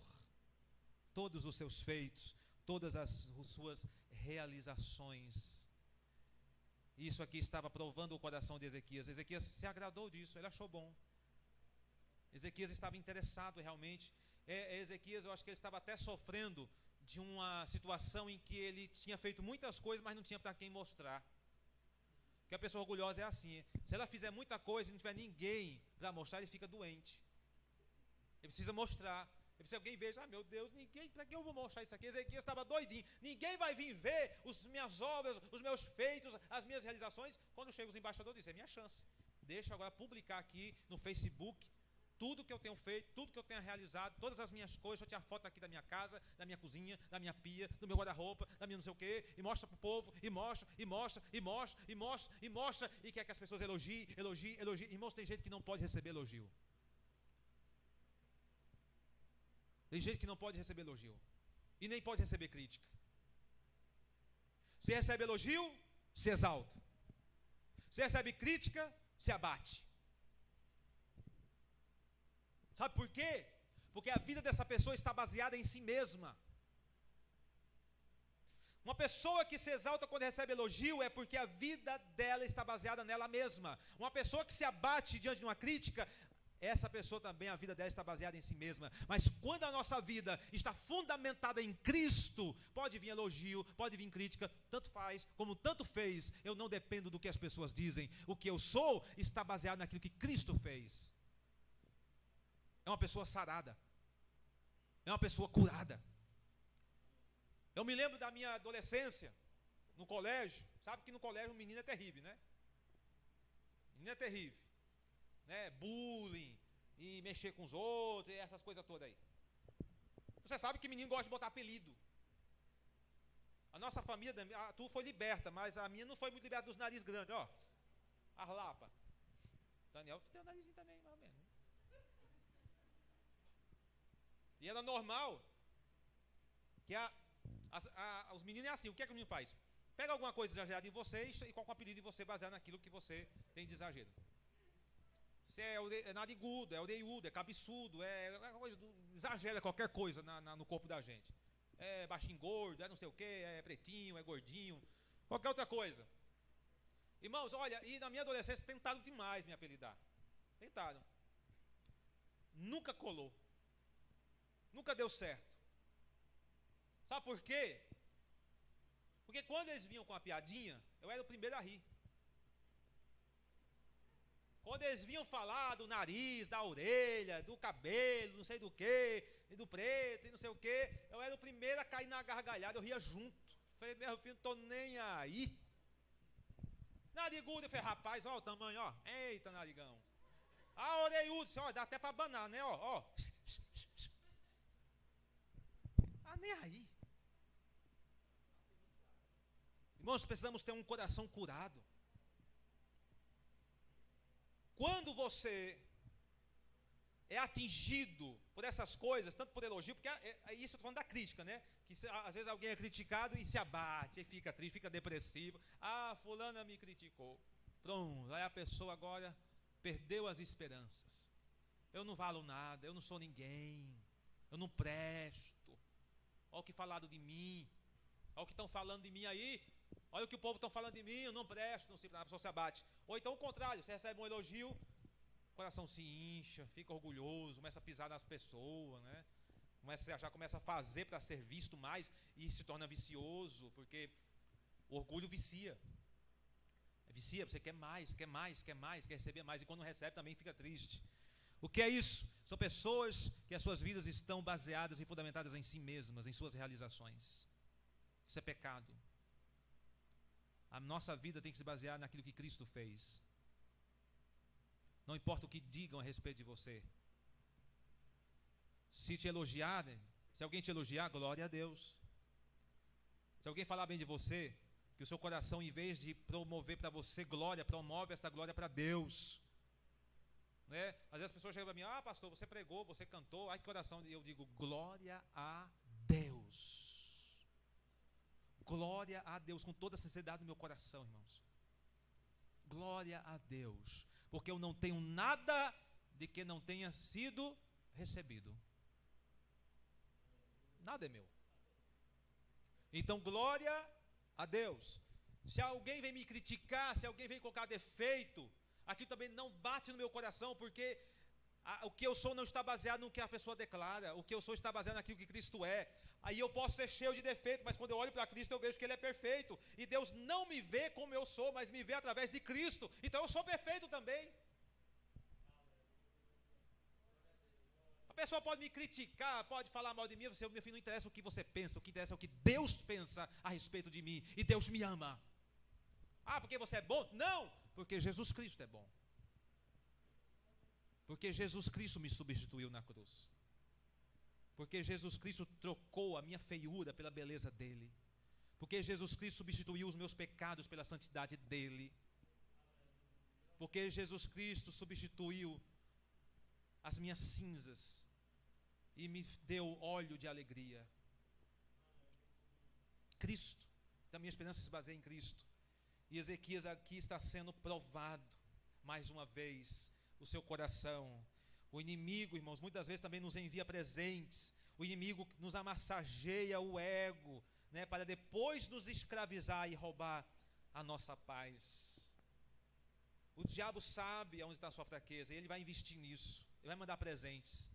todos os seus feitos, todas as suas realizações. Isso aqui estava provando o coração de Ezequias. Ezequias se agradou disso, ele achou bom. Ezequias estava interessado realmente. Ezequias, eu acho que ele estava até sofrendo de uma situação em que ele tinha feito muitas coisas, mas não tinha para quem mostrar. Porque a pessoa orgulhosa é assim: se ela fizer muita coisa e não tiver ninguém para mostrar, ele fica doente. Ele precisa mostrar. Ele precisa que alguém veja: meu Deus, ninguém, para que eu vou mostrar isso aqui? Ezequias estava doidinho. Ninguém vai vir ver as minhas obras, os meus feitos, as minhas realizações. Quando chegam os embaixadores, dizem: é minha chance. Deixa eu agora publicar aqui no Facebook tudo que eu tenho feito, tudo que eu tenho realizado, todas as minhas coisas. Deixa eu tirar foto aqui da minha casa, da minha cozinha, da minha pia, do meu guarda-roupa, da minha não sei o quê, e mostra para o povo, e mostra, e mostra, e mostra, e mostra, e mostra, e quer que as pessoas elogiem. Irmãos, tem gente que não pode receber elogio. Tem gente que não pode receber elogio, e nem pode receber crítica. Se recebe elogio, se exalta. Se recebe crítica, se abate. Sabe por quê? Porque a vida dessa pessoa está baseada em si mesma. Uma pessoa que se exalta quando recebe elogio é porque a vida dela está baseada nela mesma. Uma pessoa que se abate diante de uma crítica, essa pessoa também, a vida dela está baseada em si mesma. Mas quando a nossa vida está fundamentada em Cristo, pode vir elogio, pode vir crítica, tanto faz como tanto fez. Eu não dependo do que as pessoas dizem. O que eu sou está baseado naquilo que Cristo fez. É uma pessoa sarada, é uma pessoa curada. Eu me lembro da minha adolescência, no colégio. Sabe que no colégio o menino é terrível, né? O menino é terrível, né? Bullying, e mexer com os outros, e essas coisas todas aí. Você sabe que menino gosta de botar apelido. A nossa família, a tua foi liberta, mas a minha não foi muito liberta dos nariz grandes, ó. As lapas. Daniel, tu tem o narizinho também, mais ou menos. E era normal que os meninos é assim. O que é que o menino faz? Pega alguma coisa exagerada em você e coloca um apelido em você baseado naquilo que você tem de exagero. Se é narigudo, é orelhudo, é cabeçudo, exagera qualquer coisa no corpo da gente. É baixinho gordo, é não sei o que, é pretinho, é gordinho, qualquer outra coisa. Irmãos, olha, e na minha adolescência tentaram demais me apelidar. Tentaram. Nunca colou. Nunca deu certo. Sabe por quê? Porque quando eles vinham com a piadinha, eu era o primeiro a rir. Quando eles vinham falar do nariz, da orelha, do cabelo, não sei do que, e do preto, e não sei o que, eu era o primeiro a cair na gargalhada, eu ria junto. Falei, meu filho, não estou nem aí. Narigudo, eu falei, rapaz, ó o tamanho, ó. Eita, narigão. Ah, orelhudo, ó, dá até para abanar, né, ó. Ah, nem aí. Irmãos, precisamos ter um coração curado. Quando você é atingido por essas coisas, tanto por elogio, porque isso eu estou falando da crítica, né? Que às vezes alguém é criticado e se abate, e fica triste, fica depressivo. Ah, fulana me criticou. Pronto, aí a pessoa agora perdeu as esperanças. Eu não valo nada, eu não sou ninguém, eu não presto. Olha o que falaram de mim, olha o que estão falando de mim aí. Olha o que o povo está falando de mim, eu não presto, não se, a pessoa se abate. Ou então o contrário, você recebe um elogio, o coração se incha, fica orgulhoso, começa a pisar nas pessoas, né? Começa a fazer para ser visto mais e se torna vicioso, porque o orgulho vicia. Vicia, você quer mais, quer mais, quer mais, quer receber mais, e quando não recebe também fica triste. O que é isso? São pessoas que as suas vidas estão baseadas e fundamentadas em si mesmas, em suas realizações. Isso é pecado. A nossa vida tem que se basear naquilo que Cristo fez. Não importa o que digam a respeito de você. Se te elogiarem, se alguém te elogiar, glória a Deus. Se alguém falar bem de você, que o seu coração, em vez de promover para você glória, promove esta glória para Deus. Né? Às vezes as pessoas chegam para mim, ah, pastor, você pregou, você cantou, ai que coração. E eu digo, glória a Deus. Glória a Deus, com toda a sinceridade do meu coração, irmãos. Glória a Deus, porque eu não tenho nada de que não tenha sido recebido. Nada é meu. Então, glória a Deus. Se alguém vem me criticar, se alguém vem colocar defeito, aquilo também não bate no meu coração, porque o que eu sou não está baseado no que a pessoa declara, o que eu sou está baseado naquilo que Cristo é. Aí eu posso ser cheio de defeito, mas quando eu olho para Cristo eu vejo que Ele é perfeito, e Deus não me vê como eu sou, mas me vê através de Cristo, então eu sou perfeito também. A pessoa pode me criticar, pode falar mal de mim, você, meu filho, não interessa o que você pensa, o que interessa é o que Deus pensa a respeito de mim, e Deus me ama. Ah, porque você é bom? Não, porque Jesus Cristo é bom. Porque Jesus Cristo me substituiu na cruz. Porque Jesus Cristo trocou a minha feiura pela beleza dele. Porque Jesus Cristo substituiu os meus pecados pela santidade dele. Porque Jesus Cristo substituiu as minhas cinzas e me deu óleo de alegria. Cristo. A minha esperança se baseia em Cristo. E Ezequias aqui está sendo provado mais uma vez o seu coração. O inimigo, irmãos, muitas vezes também nos envia presentes. O inimigo nos amassageia o ego, né, para depois nos escravizar e roubar a nossa paz. O diabo sabe onde está a sua fraqueza, e ele vai investir nisso. Ele vai mandar presentes,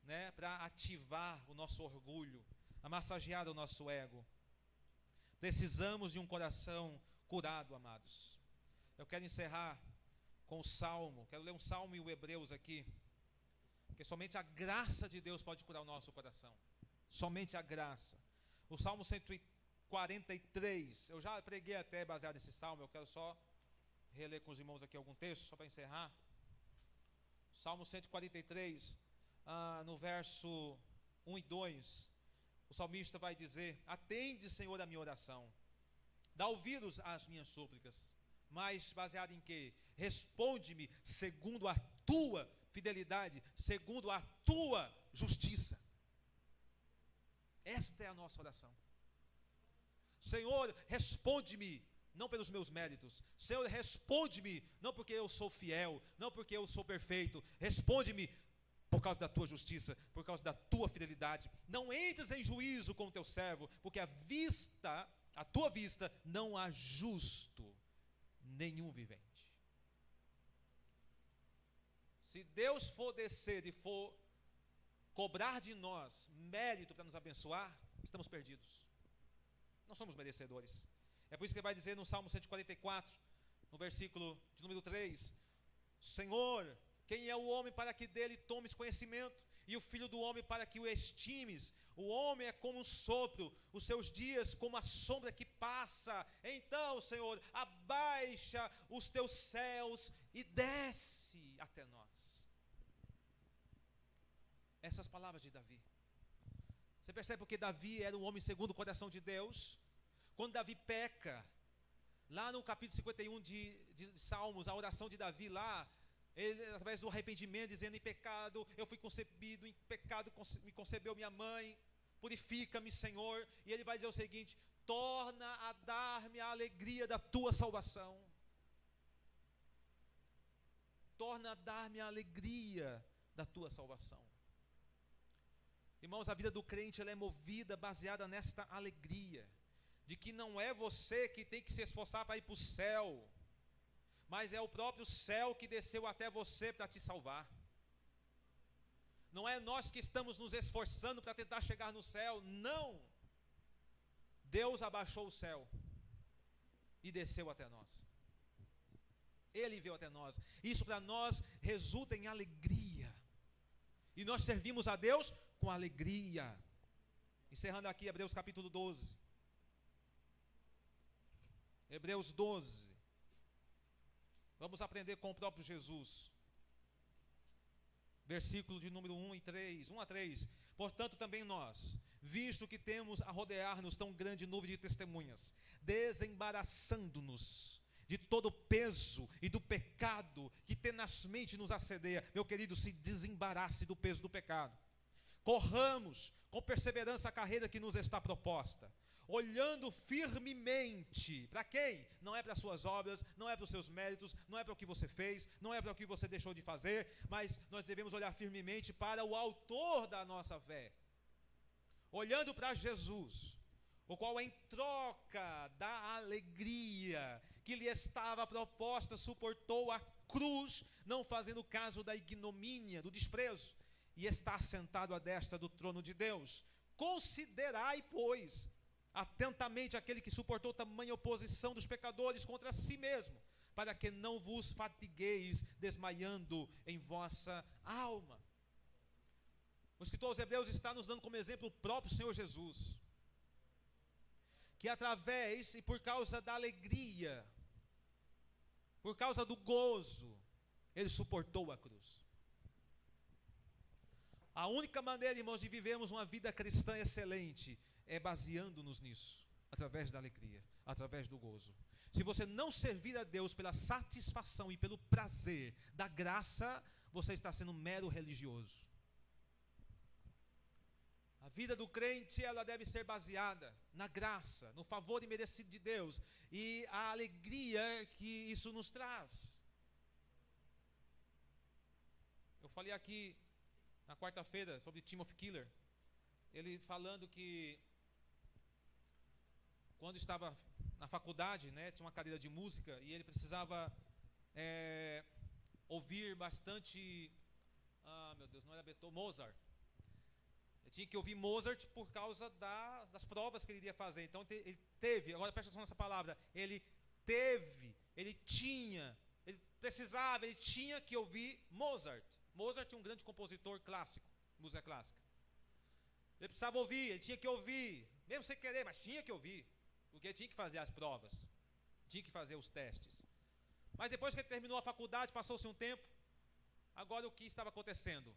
né, para ativar o nosso orgulho, amassagear o nosso ego. Precisamos de um coração curado, amados. Eu quero encerrar com o Salmo, quero ler um Salmo e o Hebreus aqui, porque somente a graça de Deus pode curar o nosso coração, somente a graça. O Salmo 143, eu já preguei até baseado nesse Salmo, eu quero só reler com os irmãos aqui algum texto, só para encerrar. Salmo 143, no verso 1 e 2, o salmista vai dizer: atende, Senhor, a minha oração, dá ouvidos às minhas súplicas, mas baseado em quê? Responde-me segundo a tua fidelidade, segundo a tua justiça. Esta é a nossa oração. Senhor, responde-me, não pelos meus méritos. Senhor, responde-me, não porque eu sou fiel, não porque eu sou perfeito. Responde-me por causa da tua justiça, por causa da tua fidelidade. Não entres em juízo com o teu servo, porque à tua vista, não há justo nenhum vivente. Se Deus for descer e for cobrar de nós mérito para nos abençoar, estamos perdidos. Não somos merecedores. É por isso que ele vai dizer no Salmo 144, no versículo de número 3: Senhor, quem é o homem para que dele tomes conhecimento, e o filho do homem para que o estimes? O homem é como um sopro, os seus dias como a sombra que passa. Então, Senhor, abaixa os teus céus e desce até nós. Essas palavras de Davi. Você percebe porque Davi era um homem segundo o coração de Deus? Quando Davi peca, lá no capítulo 51 de Salmos, a oração de Davi lá, ele, através do arrependimento, dizendo: em pecado eu fui concebido, em pecado me concebeu minha mãe, purifica-me, Senhor. E ele vai dizer o seguinte: torna a dar-me a alegria da tua salvação. Torna a dar-me a alegria da tua salvação. Irmãos, a vida do crente ela é movida, baseada nesta alegria, de que não é você que tem que se esforçar para ir para o céu, mas é o próprio céu que desceu até você para te salvar. Não é nós que estamos nos esforçando para tentar chegar no céu, não. Deus abaixou o céu e desceu até nós. Ele veio até nós. Isso para nós resulta em alegria. E nós servimos a Deus com alegria. Encerrando aqui Hebreus capítulo 12. Hebreus 12. Vamos aprender com o próprio Jesus. Versículo de número 1 e 3. 1 a 3. Portanto, também nós, visto que temos a rodear-nos tão grande nuvem de testemunhas, desembaraçando-nos de todo o peso e do pecado que tenazmente nos assedia. Meu querido, se desembarace do peso do pecado. Corramos com perseverança a carreira que nos está proposta, olhando firmemente. Para quem? Não é para as suas obras, não é para os seus méritos, não é para o que você fez, não é para o que você deixou de fazer, mas nós devemos olhar firmemente para o autor da nossa fé, olhando para Jesus, o qual em troca da alegria que lhe estava proposta, suportou a cruz, não fazendo caso da ignomínia, do desprezo, e está sentado à destra do trono de Deus. Considerai, pois, atentamente aquele que suportou tamanha oposição dos pecadores contra si mesmo, para que não vos fatigueis desmaiando em vossa alma. O escritor aos Hebreus está nos dando como exemplo o próprio Senhor Jesus, que através e por causa da alegria, por causa do gozo, ele suportou a cruz. A única maneira, irmãos, de vivermos uma vida cristã excelente é baseando-nos nisso, através da alegria, através do gozo. Se você não servir a Deus pela satisfação e pelo prazer da graça, você está sendo um mero religioso. A vida do crente, ela deve ser baseada na graça, no favor imerecido de Deus e a alegria que isso nos traz. Eu falei aqui na quarta-feira sobre Timothy Keller, ele falando que quando estava na faculdade, né, tinha uma cadeira de música e ele precisava ouvir bastante, meu Deus, não era Beethoven, Mozart. Ele tinha que ouvir Mozart por causa das provas que ele iria fazer. Então ele teve, agora presta atenção nessa palavra, ele tinha que ouvir Mozart. Mozart é um grande compositor clássico, música clássica. Ele precisava ouvir, ele tinha que ouvir, mesmo sem querer, mas tinha que ouvir, porque ele tinha que fazer as provas, tinha que fazer os testes. Mas depois que ele terminou a faculdade, passou-se um tempo, Agora o que estava acontecendo?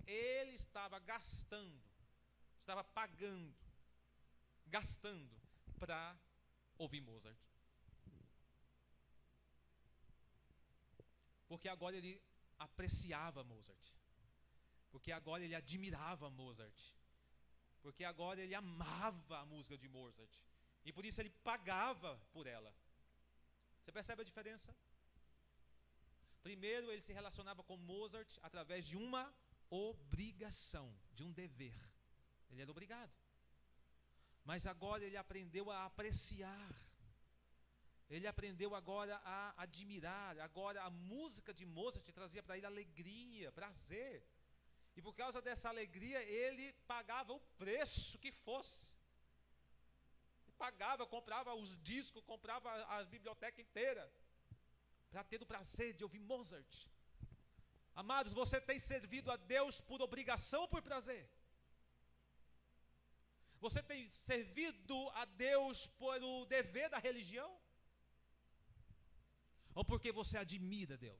Ele estava gastando, estava pagando, gastando para ouvir Mozart. Porque agora ele apreciava Mozart. Porque agora ele admirava Mozart. Porque agora ele amava a música de Mozart. E por isso ele pagava por ela. Você percebe a diferença? Primeiro ele se relacionava com Mozart através de uma obrigação, de um dever. Ele era obrigado. Mas agora ele aprendeu a apreciar. Ele aprendeu agora a admirar. Agora a música de Mozart trazia para ele alegria, prazer. E por causa dessa alegria, ele pagava o preço que fosse. Ele pagava, comprava os discos, comprava a biblioteca inteira, para ter o prazer de ouvir Mozart. Amados, você tem servido a Deus por obrigação ou por prazer? Você tem servido a Deus por o dever da religião? Ou porque você admira Deus?